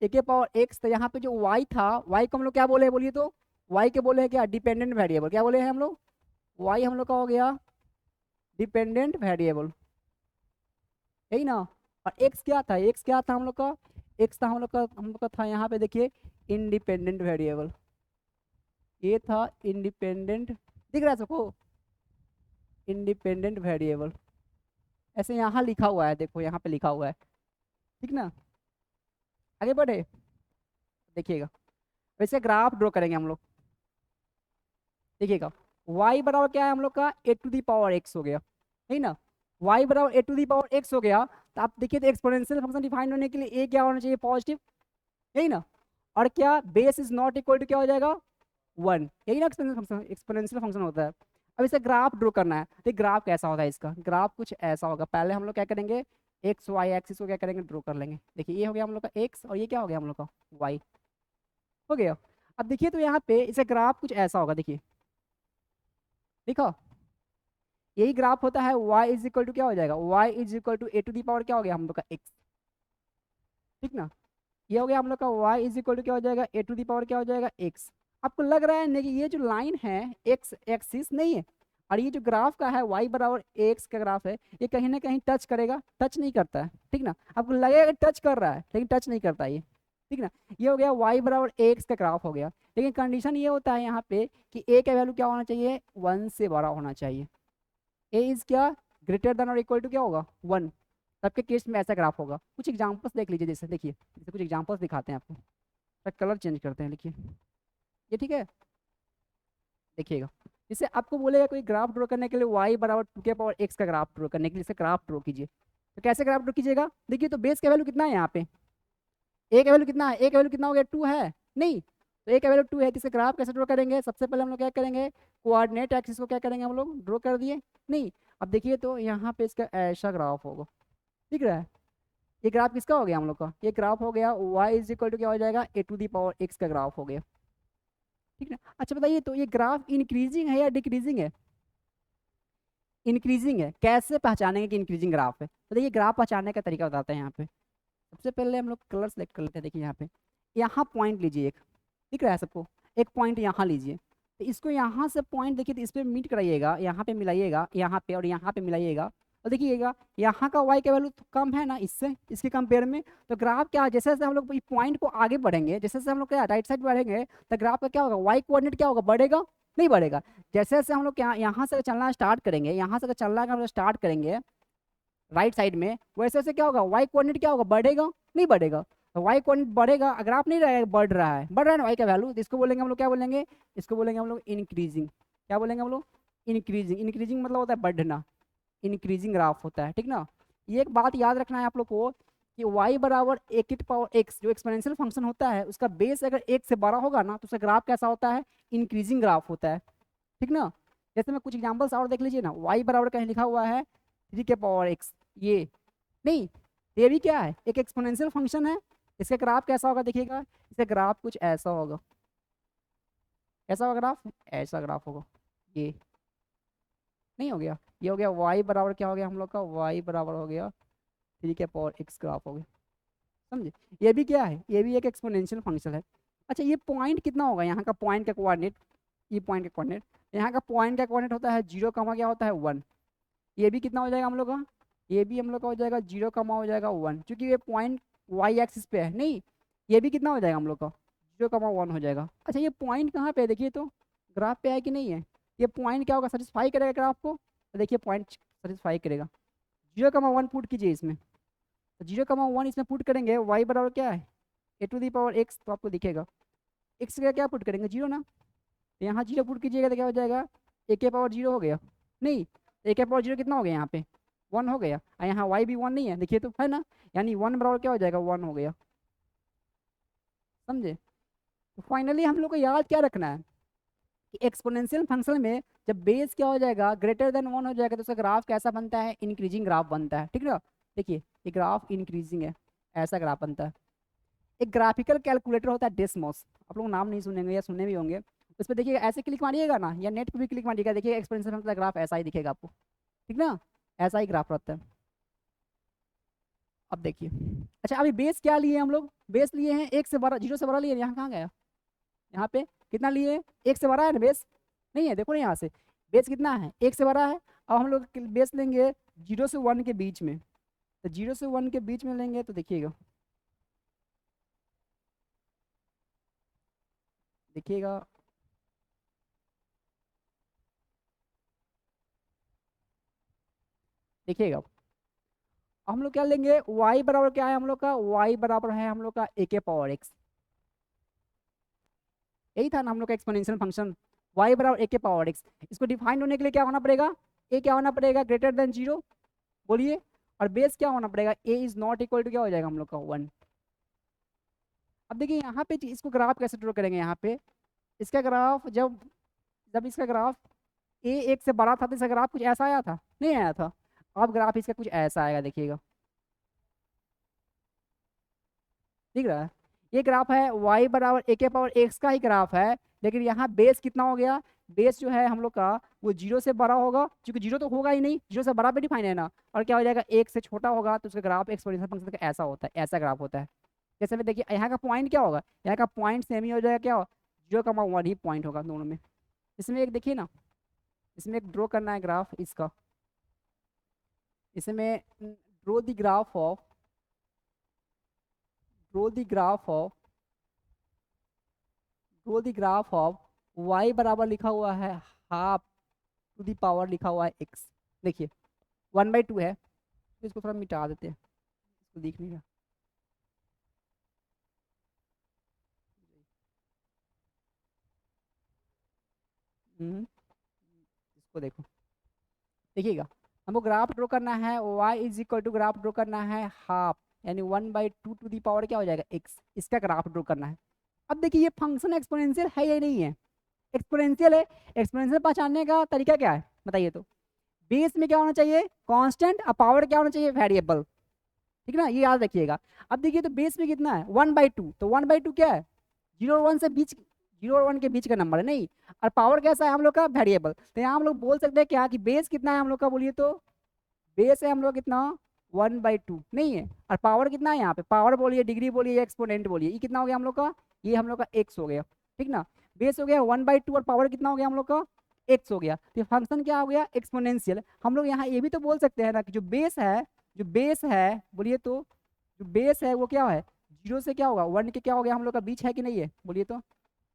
a के पावर x, तो यहाँ पे जो y था y को हम लोग क्या बोले हैं बोलिए तो, y के बोले हैं क्या डिपेंडेंट वेरिएबल, क्या बोले हैं हम लोग, y हम लोग का हो गया डिपेंडेंट वेरिएबल, यही ना, और x क्या था, x क्या था हम लोग का, x था हम लोग का था यहाँ पे देखिए इंडिपेंडेंट वेरिएबल, ये था इंडिपेंडेंट, दिख रहा है सबको इंडिपेंडेंट वेरिएबल, ऐसे यहाँ लिखा हुआ है, देखो यहाँ पे लिखा हुआ है, ठीक ना। आगे बढ़े देखिएगा, वैसे ग्राफ ड्रॉ करेंगे हम लोग, देखिएगा y बराबर क्या है हम लोग का a⁴ x हो गया, नहीं ना, y बराबर a⁴x हो गया, तो आप देखिए तो एक्सपोनेंशियल फंक्शन डिफाइन होने के लिए a क्या होना चाहिए पॉजिटिव, यही ना, और क्या base is not equal to क्या हो जाएगा 1, यही ना एक्सपोनेंशियल फंक्शन होता है। अब इसे ग्राफ ड्रॉ करना है, तो ग्राफ कैसा होता है इसका, ग्राफ कुछ ऐसा होगा, पहले हम लोग क्या करेंगे एक्स वाई एक्सिस को क्या करेंगे ड्रॉ कर लेंगे, देखिए ये हो गया हम लोग का एक्स और ये क्या हो गया हम लोग का वाई हो गया। अब देखिए तो यहाँ पे इसे ग्राफ कुछ ऐसा होगा, देखिए देखो यही ग्राफ होता है, y इज इक्वल टू क्या हो जाएगा, y is equal to a⁴ क्या हो गया हम लोग का x, ठीक ना, ये हो गया हम लोग का y इज इक्वल टू क्या हो जाएगा a⁴ क्या हो जाएगा x। आपको लग रहा है नहीं कि ये जो लाइन है x एक्सिस नहीं है, और ये जो ग्राफ का है y बराबर एक्स का ग्राफ है, ये कहीं ना कहीं टच करेगा, टच नहीं करता है, ठीक ना। आपको लगेगा टच कर रहा है लेकिन टच नहीं करता ये, ठीक ना। ये हो गया y बराबर एक्स का ग्राफ हो गया। लेकिन कंडीशन ये होता है यहाँ पे कि a का वैल्यू क्या होना चाहिए, 1 से बड़ा होना चाहिए। a इज क्या, ग्रेटर देन और इक्वल टू क्या होगा, 1। सबके केस में ऐसा ग्राफ होगा। कुछ एग्जांपल्स देख लीजिए, जैसे देखिए, जैसे कुछ एग्जांपल्स दिखाते हैं आपको। कलर चेंज करते हैं, लिखिए ये, ठीक है। देखिएगा, जैसे आपको बोलेगा कोई ग्राफ ड्रॉ करने के लिए y बराबर 2 के पावर x का ग्राफ ड्रॉ करने के लिए इसे ग्राफ ड्रॉ कीजिए, तो कैसे ग्राफ ड्रॉ कीजिएगा। देखिए तो बेस का वैल्यू कितना है यहाँ पे, a का वैल्यू कितना है, a का वैल्यू कितना हो गया, 2 है, नहीं तो a का वैल्यू 2 है, तो इसे ग्राफ कैसे ड्रॉ करेंगे। सबसे पहले हम लोग क्या करेंगे, कोऑर्डिनेट एक्सिस को क्या करेंगे हम लोग, ड्रॉ कर दिए, नहीं। अब देखिए तो यहाँ पे इसका ऐसा ग्राफ होगा, दिख रहा है। ये ग्राफ किसका हो गया हम लोग का, ये ग्राफ हो गया y इज इक्वल टू क्या हो जाएगा, a⁴x का ग्राफ हो गया, ठीक है। अच्छा बताइए तो ये ग्राफ इंक्रीजिंग है या डिक्रीजिंग है, इंक्रीजिंग है। कैसे पहचानेंगे कि इंक्रीजिंग ग्राफ है, तो देखिए ग्राफ पहचानने का तरीका बताते हैं यहाँ पे। सबसे पहले हम लोग कलर सेलेक्ट कर लेते हैं। देखिए यहाँ पॉइंट लीजिए एक, दिख रहा है सबको, एक पॉइंट यहाँ लीजिए, तो इसको यहाँ से पॉइंट देखिए तो इस पर मीट कराइएगा, यहाँ पे मिलाइएगा, यहाँ पे और यहाँ पे मिलाइएगा, और देखिएगा यहाँ का y का वैल्यू तो कम है ना इससे, इसके कंपेयर में। तो ग्राफ क्या, जैसे जैसे हम लोग इस पॉइंट को आगे बढ़ेंगे, जैसे जैसे हम लोग क्या राइट साइड बढ़ेंगे, तो ग्राफ का क्या होगा, y कोऑर्डिनेट क्या होगा, बढ़ेगा, नहीं बढ़ेगा। जैसे जैसे हम लोग यहाँ से चलना स्टार्ट करेंगे, यहाँ से चलना का स्टार्ट करेंगे राइट साइड में, वैसे वैसे क्या होगा, y कोऑर्डिनेट क्या होगा, बढ़ेगा, नहीं बढ़ेगा। तो y कोऑर्डिनेट बढ़ेगा, अगर आप नहीं रहेगा, बढ़ रहा है, बढ़ रहा है ना y का वैल्यू, तो इसको बोलेंगे हम लोग, क्या बोलेंगे, इसको बोलेंगे हम लोग इंक्रीजिंग। क्या बोलेंगे हम लोग, इंक्रीजिंग। इंक्रीजिंग मतलब होता है बढ़ना, इंक्रीजिंग ग्राफ होता है, ठीक ना। ये एक बात याद रखना है आप लोग को कि y बराबर a⁴x जो एक्सपोनेंशियल फंक्शन होता है, उसका बेस अगर 1 से बड़ा होगा ना, तो उसका ग्राफ कैसा होता है, इंक्रीजिंग ग्राफ होता है, ठीक ना। जैसे मैं कुछ एग्जांपल्स और देख लीजिए ना, y बराबर कहीं लिखा हुआ है 3 के पावर x, ये नहीं, ये भी क्या है, एक एक्सपोनेंशियल फंक्शन है। इसका ग्राफ कैसा होगा, देखिएगा इसका ग्राफ कुछ ऐसा होगा, कैसा होगा ग्राफ, ऐसा ग्राफ होगा, ये नहीं हो गया, ये हो गया y बराबर क्या हो गया हम लोग का, y बराबर हो गया 3 के पावर x ग्राफ हो गया, समझे। ये भी क्या है, ये भी एक एक्सपोनेंशियल फंक्शन है। अच्छा ये पॉइंट कितना होगा, यहाँ का पॉइंट का कोऑर्डिनेट, ये पॉइंट का कोऑर्डिनेट, यहाँ का पॉइंट का कोऑर्डिनेट होता है 0 कमा क्या होता है 1। ये भी कितना हो जाएगा हम लोग का, ये भी हम लोग का हो जाएगा 0 कमा हो जाएगा 1, क्योंकि ये पॉइंट y एक्सिस पे है, नहीं ये भी कितना हो जाएगा हम लोग का 0 कमा 1 हो जाएगा। अच्छा ये पॉइंट कहाँ पे है, देखिए तो ग्राफ पे है कि नहीं है, ये पॉइंट क्या होगा, सेटिस्फाई करेगा ग्राफ को, तो देखिए पॉइंट सेटिस्फाई करेगा। 0,1 पुट कीजिए इसमें, तो 0,1 इसमें पुट करेंगे, y बराबर क्या है a⁴x, तो आपको दिखेगा x का क्या पुट करेंगे 0 ना, तो यहाँ 0 पुट कीजिएगा तो क्या हो जाएगा, a⁴0 हो गया, नहीं a⁴0 कितना हो गया यहाँ पे 1 हो गया, और यहाँ y भी 1 नहीं है, देखिए तो है ना, यानी 1 बराबर क्या हो जाएगा 1 हो गया, समझे। तो फाइनली हम लोग को याद क्या रखना है कि एक्सपोनेंशियल फंक्शन में जब बेस क्या हो जाएगा, ग्रेटर देन 1 हो जाएगा, तो उसका ग्राफ कैसा बनता है, इंक्रीजिंग ग्राफ बनता है, ठीक ना। देखिए ये ग्राफ इंक्रीजिंग है, ऐसा ग्राफ बनता है। एक ग्राफिकल कैलकुलेटर होता है डेस्मोस, आप लोग नाम नहीं सुनेंगे या सुने भी होंगे। उस पर देखिए ऐसे क्लिक मारिएगा ना, या नेट पे भी क्लिक मारिएगा, देखिए एक्सपोनेंशियल फंक्शन का ग्राफ ऐसा ही दिखेगा आपको, ठीक ना, ऐसा ही ग्राफ रहता है। अब देखिए, अच्छा अभी बेस क्या लिए हम लोग, बेस लिए हैं 1 से बड़ा, 0 से बड़ा लिए, यहाँ कहाँ गया, यहाँ पे कितना लिए, 1 से बड़ा है ना बेस, नहीं है, देखो ना यहाँ से बेस कितना है 1 से बड़ा है। अब हम लोग बेस लेंगे 0 से 1 के बीच में, तो 0 से 1 के बीच में लेंगे तो देखिएगा, देखिएगा देखिएगा हम लोग क्या लेंगे, y बराबर क्या है हम लोग का, y बराबर है हम लोग का a⁴x, यही था ना हम लोग का एक्सपोनेंशियल फंक्शन, y बराबर a⁴x। इसको डिफाइन होने के लिए क्या होना पड़ेगा, a क्या होना पड़ेगा, ग्रेटर देन 0, बोलिए, और बेस क्या होना पड़ेगा, a is not equal to क्या हो जाएगा हम लोग का 1। अब देखिए यहाँ पे इसको ग्राफ कैसे ड्रॉ करेंगे, यहाँ पे इसका ग्राफ जब जब इसका ग्राफ a 1 से बड़ा था तो इसका ग्राफ कुछ ऐसा आया था, नहीं आया था। अब ग्राफ इसका कुछ ऐसा आएगा, देखिएगा दिख रहा है, ये ग्राफ है y बराबर a⁴x का ही ग्राफ है, लेकिन यहाँ बेस कितना हो गया, बेस जो है हम लोग का वो 0 से बड़ा होगा, क्योंकि 0 तो होगा ही नहीं, 0 से बड़ा पे डिफाइन है ना, और क्या हो जाएगा 1 से छोटा होगा, तो उसका ग्राफ एक्सपोनेंशियल फंक्शन का ऐसा होता है, ऐसा ग्राफ होता है। जैसे में देखिए यहाँ का पॉइंट क्या होगा, यहाँ का पॉइंट सेम ही हो जाएगा, क्या 0,1 ही पॉइंट होगा दोनों में। इसमें एक देखिए ना, इसमें एक ड्रॉ करना है ग्राफ इसका, इसमें draw the graph of draw the graph of draw the graph of y बराबर लिखा हुआ है हाफ टू द पावर लिखा हुआ है x। देखिए 1/2 है, तो इसको थोड़ा मिटा देते हैं, इसको दिख नहीं रहा। इसको देखो, देखिएगा हमको ग्राफ ड्रॉ करना है, y is equal to graph draw करना है हाफ, यानी 1/2 टू दी पावर क्या हो जाएगा x, इसका ग्राफ ड्रॉ करना है। अब देखिए ये फंक्शन एक्सपोनेंशियल है या नहीं है, एक्सपोनेंशियल है। एक्सपोनेंशियल पहचानने का तरीका क्या है बताइए तो, बेस में क्या होना चाहिए कांस्टेंट, और पावर क्या होना चाहिए वेरिएबल, ठीक ना, ये याद रखिएगा। अब देखिए तो बेस में कितना है 1/2, तो 1/2 क्या है 0 और 1 से बीच, 0 और 1 के बीच का नंबर है नहीं, और पावर कैसा है हम लोग का वेरिएबल। तो यहाँ हम लोग बोल सकते हैं क्या कि बेस कितना है हम लोग का, बोलिए तो बेस है हम लोग कितना 1/2 नहीं है, और पावर कितना है यहाँ पे, पावर बोलिए डिग्री बोलिए एक्सपोनेंट बोलिए, ये कितना हो गया हम लोग का, ये हम लोग का x हो गया, ठीक ना। बेस हो गया 1/2 और पावर कितना हो गया हम लोग का x हो गया, तो फंक्शन क्या हो गया एक्सपोनेंशियल। हम लोग यहाँ ये भी तो बोल सकते हैं ना कि जो बेस है बोलिए तो, जो बेस है वो क्या है 0 से क्या होगा 1 के क्या हो गया हम लोग का बीच है कि नहीं है, बोलिए तो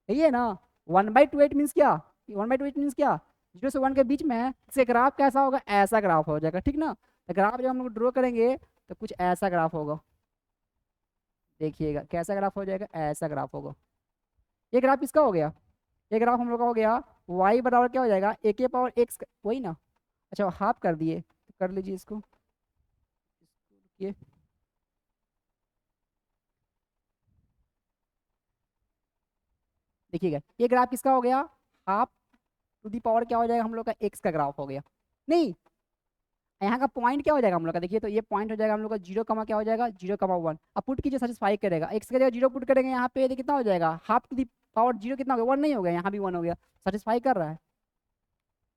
यही है ना। 1/2 8 मीन्स क्या, 1/2 8 मीन्स क्या 0 से 1 के बीच में है, इससे ग्राफ कैसा होगा ऐसा ग्राफ हो जाएगा, ठीक ना। तो ग्राफ जब हम लोग ड्रॉ करेंगे तो कुछ ऐसा ग्राफ होगा, देखिएगा कैसा ग्राफ हो जाएगा, ऐसा ग्राफ होगा। ये ग्राफ किसका हो गया, ये ग्राफ हम लोग का हो गया y बराबर क्या हो जाएगा a के पावर x, वही ना। अच्छा हाफ कर दिए, तो कर लीजिए इसको, ये देखिएगा ये ग्राफ किसका हो गया हाफ टू दी पावर क्या हो जाएगा हम लोग का x का ग्राफ हो गया नहीं। यहाँ का पॉइंट क्या हो जाएगा हम लोग का, देखिए तो ये पॉइंट हो जाएगा हम लोग का 0 कमा क्या हो जाएगा 0,1। अब पुट कीजिए सेटिस्फाई करेगा, x की जगह 0 पुट करेंगे यहाँ पे, तो कितना हो जाएगा हाफ टू दी पावर 0 कितना हो गया 1 नहीं हो गया, यहाँ भी 1 हो गया, सेटिस्फाई कर रहा है,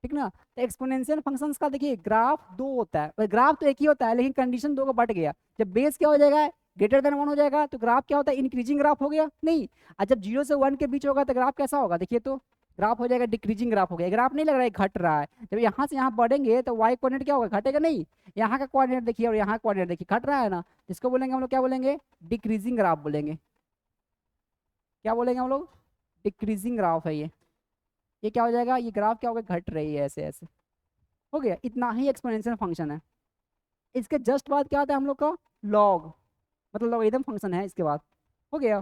ठीक ना। तो एक्सपोनेंशियल फंक्शंस का देखिए ग्राफ दो होता है, ग्राफ तो एक ही होता है लेकिन कंडीशन दो का बढ़ गया। जब बेस क्या हो जाएगा ग्रेटर देन 1 हो जाएगा तो ग्राफ क्या होता है इंक्रीजिंग ग्राफ हो गया नहीं, और जब 0 से 1 के बीच होगा तो ग्राफ कैसा होगा, देखिए तो ग्राफ हो जाएगा डिक्रीजिंग ग्राफ हो गया, ग्राफ नहीं लग रहा है घट रहा है। जब यहाँ से यहाँ बढ़ेंगे तो वाई कोऑर्डिनेट क्या होगा घटेगा नहीं, यहाँ का कोऑर्डिनेट देखिए और यहाँ कोऑर्डिनेट देखिए घट रहा है ना, जिसको बोलेंगे हम लोग क्या बोलेंगे डिक्रीजिंग ग्राफ बोलेंगे, क्या बोलेंगे हम लोग डिक्रीजिंग ग्राफ है ये क्या हो जाएगा ये ग्राफ क्या होगा घट रही है ऐसे ऐसे, हो गया। इतना ही एक्सपोनेंशियल फंक्शन है। इसके जस्ट बाद क्या आता है हम लोग का लॉग, मतलब लॉगरिथम फंक्शन है इसके बाद, हो गया।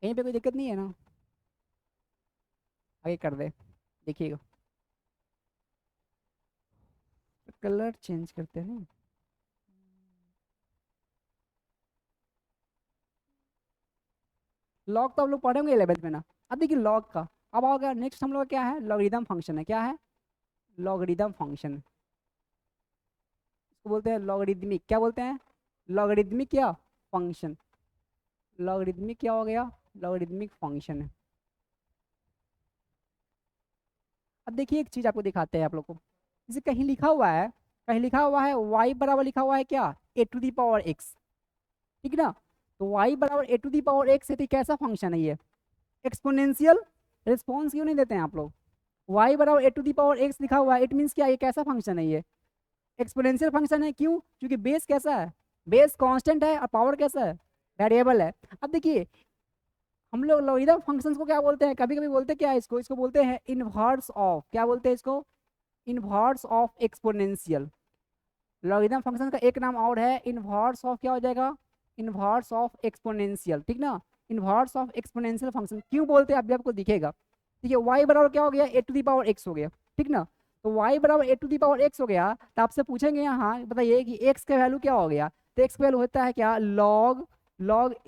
कहीं पे कोई दिक्कत नहीं है ना, आगे कर दे, देखिएगा कलर चेंज करते हैं। लॉग तो हम लोग पढ़ेंगे 11th में ना। अब देखिए लॉग का अब होगा नेक्स्ट हम लोग का क्या है लॉगरिथम फंक्शन है, क्या है लॉगरिथम फंक्शन, इसको बोलते हैं लॉगरिदमिक, क्या बोलते हैं लॉगरिदमिक क्या फंक्शन, लॉगरिदमिक क्या हो गया लॉगरिदमिक फंक्शन है। अब देखिए एक चीज आपको दिखाते हैं आप लोग को, इसे कहीं लिखा हुआ है, कहीं लिखा हुआ है y बराबर लिखा हुआ है क्या a to the power x, ठीक ना। तो y बराबर a to the power x है, तो कैसा फंक्शन है ये एक्सपोनेंशियल। रिस्पॉन्स क्यों नहीं देते हैं आप लोग, y बराबर a to the power x लिखा हुआ है, इट मीन्स क्या ये कैसा फंक्शन है ये एक्सपोनेंशियल फंक्शन है, क्यों क्योंकि बेस कैसा है बेस कांस्टेंट है और पावर कैसा है वेरिएबल है। अब देखिए हम लोग लॉगरिथम फंक्शंस को क्या बोलते हैं, कभी कभी बोलते हैं क्या इसको, इसको बोलते हैं इनवर्स ऑफ, क्या बोलते हैं इसको inverse of exponential. Logarithm function का एक नाम और है इनवर्स ऑफ क्या हो जाएगा इनवर्स ऑफ एक्सपोनेंशियल, ठीक ना। इनवर्स ऑफ एक्सपोनेंशियल फंक्शन क्यों बोलते हैं अभी आपको दिखेगा। देखिए y बराबर क्या हो गया a to the power x हो गया, ठीक ना। तो y बराबर a to the power x हो गया, तो आपसे पूछेंगे यहाँ बताइए कि x का वैल्यू क्या हो गया, तो x का वैल्यू होता है क्या लॉग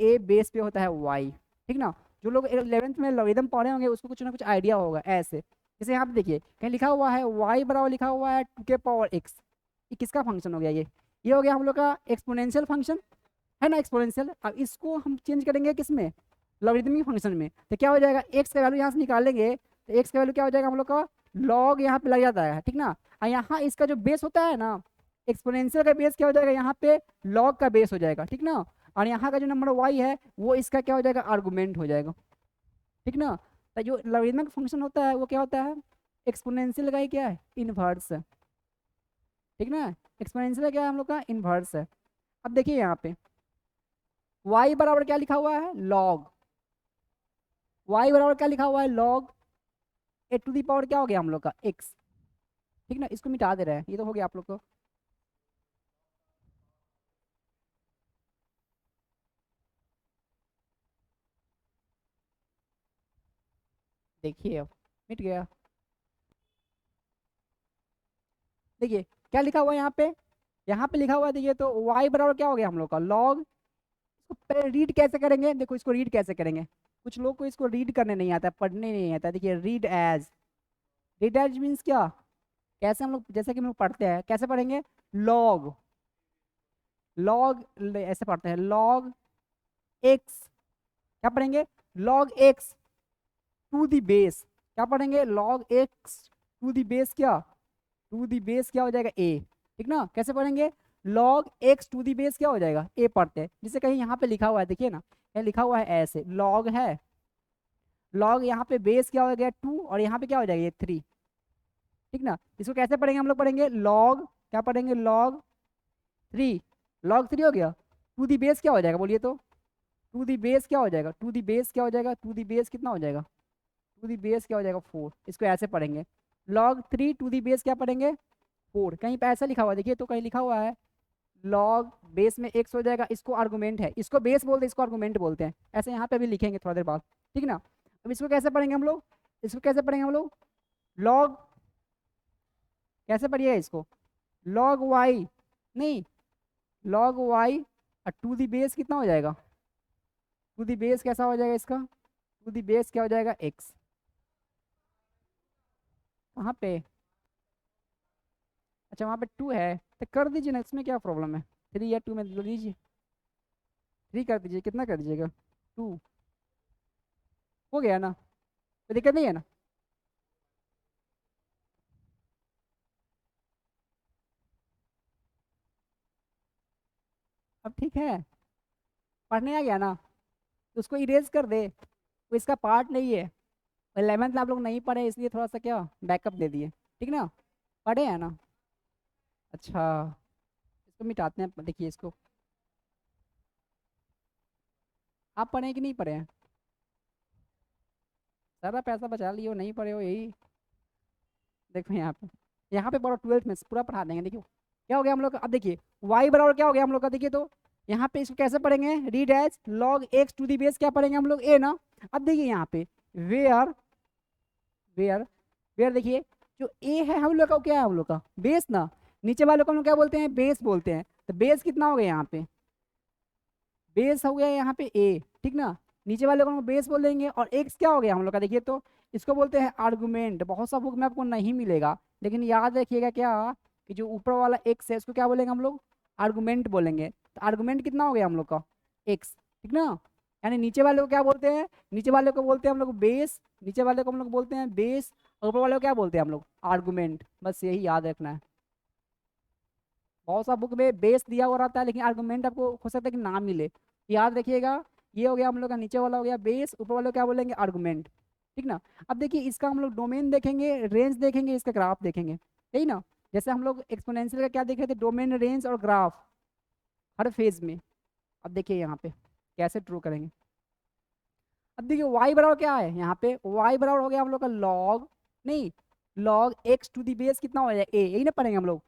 a बेस पे होता है y, ठीक ना। जो लोग 11th में लॉगरिथम पढ़े होंगे उसको कुछ ना कुछ आइडिया होगा ऐसे। जैसे यहाँ पे देखिए कहीं लिखा हुआ है y बराबर लिखा हुआ है 2 के पावर x, ये किसका फंक्शन हो गया ये हो गया हम लोग का एक्सपोनेंशियल फंक्शन है ना एक्सपोनेंशियल। अब इसको हम चेंज करेंगे किस में लॉगरिथमिक फंक्शन में, तो क्या हो जाएगा x का वैल्यू यहाँ से निकालेंगे तो x का वैल्यू क्या हो जाएगा हम लोग का लॉग यहाँ पे लग जाता है, ठीक ना। और यहाँ इसका जो बेस होता है ना एक्सपोनेंशियल का बेस क्या हो जाएगा यहाँ पे लॉग का बेस हो जाएगा, ठीक ना। और यहाँ का जो नंबर y है वो इसका क्या हो जाएगा आर्गुमेंट हो जाएगा, ठीक ना। तो जो लॉगरिथमिक फंक्शन होता है वो क्या होता है एक्सपोनेंशियल का ही क्या है, इनवर्स है, ठीक ना। एक्सपोनेंशियल क्या है हम लोग का, इनवर्स है। अब देखिए यहाँ पे y बराबर क्या लिखा हुआ है, log, y बराबर क्या लिखा हुआ है, log a to the power क्या हो गया हम लोग का, x, ठीक ना। इसको मिटा दे रहे हैं, ये तो हो गया आप लोग को। देखिए अब मिट गया। देखिए क्या लिखा हुआ है यहाँ पे, यहाँ पे लिखा हुआ है देखिए, तो y बराबर क्या हो गया हम लोग का, log। इसको पहले रीड कैसे करेंगे, देखो इसको रीड कैसे करेंगे। कुछ लोग को इसको रीड करने नहीं आता, पढ़ने नहीं आता। देखिए रीड एज मीन्स क्या, कैसे हम लोग, जैसे कि हम लोग पढ़ते हैं कैसे पढ़ेंगे, लॉग, ऐसे पढ़ते हैं, लॉग एक्स, क्या पढ़ेंगे, log x to the base, क्या पढ़ेंगे, log x to the base क्या, टू दी बेस क्या हो जाएगा, ए, ठीक ना। कैसे पढ़ेंगे, log x to the base क्या हो जाएगा, ए पढ़ते हैं। जिसे कहीं यहाँ पे लिखा हुआ है, देखिए ना, ये लिखा हुआ है ऐसे, लॉग है, लॉग यहाँ पे बेस क्या हो गया 2, और यहाँ पे क्या हो जाएगा ये 3, ठीक ना। इसको कैसे पढ़ेंगे हम लोग, पढ़ेंगे लॉग, क्या पढ़ेंगे, लॉग 3, लॉग 3 हो गया, टू दी बेस क्या हो जाएगा, बोलिए तो, टू दी बेस क्या हो जाएगा, टू दी बेस क्या हो जाएगा, टू दी बेस कितना हो जाएगा, टू दी बेस क्या हो जाएगा 4। इसको ऐसे पढ़ेंगे, लॉग 3 टू दी बेस क्या पढ़ेंगे 4। कहीं पे ऐसा लिखा हुआ है, देखिए तो कहीं लिखा हुआ है लॉग बेस में एक्स हो जाएगा, इसको आर्गुमेंट है, इसको बेस बोलते हैं, इसको आर्गुमेंट बोलते हैं, ऐसे यहाँ पे भी लिखेंगे थोड़ा देर बाद, ठीक ना। अब इसको कैसे पढ़ेंगे हम लोग, इसको कैसे पढ़ेंगे हम लोग, लॉग, कैसे पढ़िए इसको, लॉग वाई, नहीं, लॉग वाई और टू दी बेस कितना हो जाएगा, टू दी बेस कैसा हो जाएगा इसका, टू दी बेस क्या हो जाएगा एक्स, कहाँ पे, अच्छा वहाँ पे 2 है, तो कर दीजिए ना, इसमें क्या प्रॉब्लम है, 3 या 2 में ले लीजिए, 3 कर दीजिए, कितना कर दीजिएगा, 2, हो गया ना, कोई दिक्कत नहीं है ना। अब ठीक है, पढ़ने आ गया ना, तो उसको इरेज कर दे, वो इसका पार्ट नहीं है। 11th में आप लोग नहीं पढ़े, इसलिए थोड़ा सा क्या बैकअप दे दिए, ठीक ना, पढ़े हैं ना। अच्छा, इसको मिटाते हैं, देखिए इसको, आप पढ़े हैं कि नहीं पढ़े हैं, सारा पैसा बचा लिए हो, नहीं पढ़े हो, यही देखो यहाँ पे, यहाँ पे पढ़ो, 12th में पूरा पढ़ा देंगे। देखियो क्या हो गया हम लोग का, अब देखिए y बराबर क्या हो गया हम लोग का, देखिए तो यहाँ पे इसको कैसे पढ़ेंगे, read as log x to the base क्या पढ़ेंगे हम लोग, ए ना। अब देखिए यहाँ पे वेयर वेयर वेयर, देखिए जो ए है हम लोग का, वो क्या है हम लोग का, बेस ना। नीचे वालों को हम लोग क्या बोलते हैं, बेस बोलते हैं। तो बेस कितना हो गया यहाँ पे, बेस हो गया यहाँ पे ए, ठीक ना। नीचे वाले को हम बेस बोल देंगे, और एक्स क्या हो गया हम लोग का, देखिए तो इसको बोलते हैं आर्गुमेंट। बहुत सा बुक में आपको नहीं मिलेगा, लेकिन याद रखिएगा क्या, कि जो ऊपर वाला एक्स है उसको क्या बोलेंगे हम लोग, आर्गुमेंट बोलेंगे। तो आर्गुमेंट कितना हो गया हम लोग का, एक्स, ठीक ना। यानी नीचे वाले को क्या बोलते हैं, नीचे वाले को बोलते हैं हम लोग बेस, नीचे वाले को हम लोग बोलते हैं बेस, और ऊपर वाले को क्या बोलते हैं हम लोग, आर्गुमेंट। बस यही याद रखना है। बहुत सा बुक में बेस दिया हुआ रहता है, लेकिन आर्गुमेंट आपको हो सकता है कि ना मिले, याद रखिएगा। ये हो गया हम लोग का, नीचे वाला हो गया बेस, ऊपर वाले को क्या बोलेंगे, आर्गुमेंट, ठीक ना। अब देखिए इसका हम लोग डोमेन देखेंगे, रेंज देखेंगे, इसका ग्राफ देखेंगे, यही ना। जैसे हम लोग एक्सपोनेंशियल का क्या देखे थे, डोमेन, रेंज और ग्राफ हर फेज में। अब देखिए यहाँ पे कैसे ड्रॉ करेंगे। अब देखिए y बराबर क्या है यहाँ पे, y बराबर हो गया हम लोग का लॉग, नहीं, log x to the base कितना हो जाएगा, ए, यही ना पढ़ेंगे हम लोग।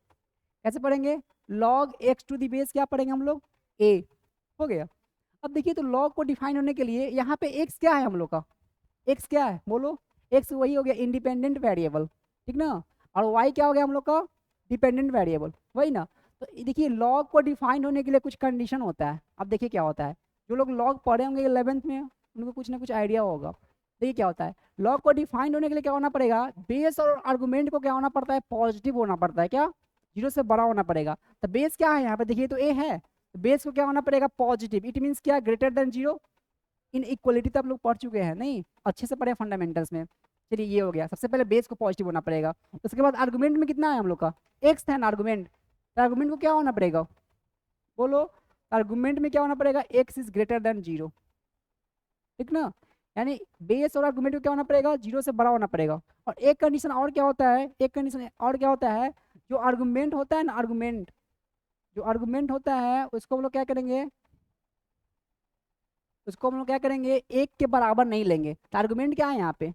कैसे पढ़ेंगे, log x to the base क्या पढ़ेंगे हम लोग, ए, हो गया। अब देखिए तो लॉग को डिफाइन होने के लिए यहाँ पे एक्स क्या है हम लोग का, एक्स क्या है बोलो, एक्स वही हो गया इंडिपेंडेंट वेरिएबल, ठीक ना। और वाई क्या हो गया हम लोग का, डिपेंडेंट वेरिएबल, वही ना। तो देखिए लॉग को डिफाइन होने के लिए कुछ कंडीशन होता है। अब देखिए क्या होता है, जो लोग लॉग पढ़े होंगे 11th में उनको कुछ ना कुछ आइडिया होगा। देखिए क्या होता है, लॉग को डिफाइन होने के लिए क्या होना पड़ेगा, बेस और आर्गुमेंट को क्या होना पड़ता है, पॉजिटिव होना पड़ता है, क्या, 0 से बड़ा होना पड़ेगा। तो बेस क्या है यहाँ पे, देखिए तो ए है, तो बेस को क्या होना पड़ेगा, पॉजिटिव। इट मीन्स क्या, ग्रेटर देन 0। इन इक्वलिटी तो आप लोग पढ़ चुके हैं, नहीं अच्छे से पढ़े फंडामेंटल्स में। चलिए ये हो गया, सबसे पहले बेस को पॉजिटिव होना पड़ेगा। उसके बाद आर्गुमेंट में कितना है हम लोग का, एक्स है ना आर्गुमेंट, तो आर्गुमेंट को क्या होना पड़ेगा, बोलो, आर्गुमेंट में क्या होना पड़ेगा, एक्स इज ग्रेटर देन 0, ठीक ना। यानी बेस और आर्गुमेंट क्या होना पड़ेगा, 0 से बड़ा होना पड़ेगा। और एक कंडीशन और क्या होता है, एक कंडीशन और क्या होता है, जो आर्गुमेंट होता है ना, आर्गुमेंट, जो आर्गुमेंट होता है उसको हम लोग क्या करेंगे, उसको हम लोग क्या करेंगे, एक के बराबर नहीं लेंगे। तो आर्गुमेंट क्या है यहाँ पे,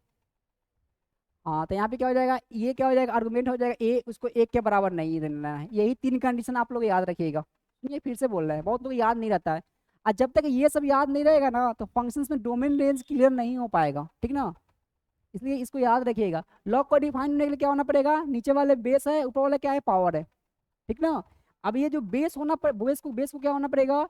हाँ, तो यहाँ पे क्या हो जाएगा, ये क्या हो जाएगा, आर्गुमेंट हो जाएगा ए, उसको एक के बराबर नहीं देना है। यही तीन कंडीशन आप लोग याद रखिएगा। ये फिर से बोल रहे हैं, बहुत लोग याद नहीं रहता है। और जब तक ये सब याद नहीं रहेगा ना, तो फंक्शंस में डोमेन रेंज क्लियर नहीं हो पाएगा, ठीक ना। इसलिए इसको याद रखिएगा। लॉग को डिफाइन करने के लिए क्या होना पड़ेगा, नीचे वाले बेस है, ऊपर वाला क्या है, पावर है, ठीक ना। अब ये जो बेस होना बेस को क्या होना पड़ेगा,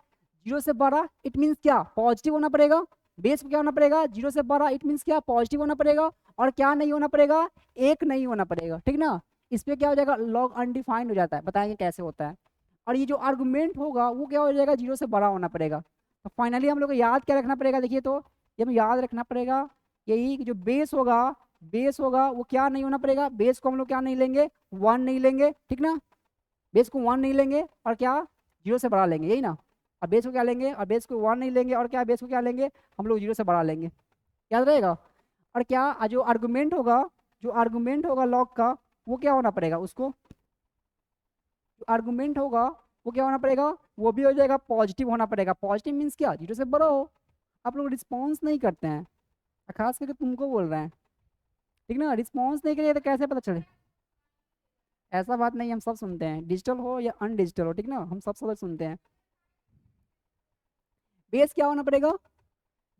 0 से बड़ा, इट मीन्स क्या, पॉजिटिव होना पड़ेगा। बेस को क्या होना पड़ेगा, 0 से बड़ा, इट मीन्स क्या, पॉजिटिव होना पड़ेगा। और क्या नहीं होना पड़ेगा, एक नहीं होना पड़ेगा, ठीक ना। इस पे क्या हो जाएगा, लॉग अनडिफाइंड हो जाता है, बताएंगे कैसे होता है। और ये जो आर्गुमेंट होगा वो क्या हो जाएगा, 0 से बड़ा होना पड़ेगा। तो फाइनली हम लोग को याद क्या रखना पड़ेगा, देखिए तो ये हमें याद रखना पड़ेगा यही कि जो बेस होगा, बेस होगा वो क्या नहीं होना पड़ेगा, बेस को हम लोग क्या नहीं लेंगे, 1 नहीं लेंगे, ठीक ना। बेस को 1 नहीं लेंगे और क्या, 0 से बड़ा लेंगे, यही ना। और बेस को क्या लेंगे, और बेस को 1 नहीं लेंगे और क्या, बेस को क्या लेंगे, हम लोग 0 से बड़ा लेंगे, याद रहेगा। और क्या, जो आर्गुमेंट होगा, जो आर्गुमेंट होगा लॉग का, वो क्या होना पड़ेगा, उसको जो आर्गुमेंट होगा वो क्या होना पड़ेगा, वो भी हो जाएगा पॉजिटिव होना पड़ेगा। पॉजिटिव मीन्स क्या, 0 से बड़ा हो। आप लोग रिस्पॉन्स नहीं करते हैं, खास करके तुमको बोल रहे हैं, ठीक ना। रिस्पॉन्स नहीं करिए तो कैसे पता चले, ऐसा बात नहीं, हम सब सुनते हैं, डिजिटल हो या अनडिजिटल हो, ठीक ना, हम सब सुनते हैं। बेस क्या होना पड़ेगा,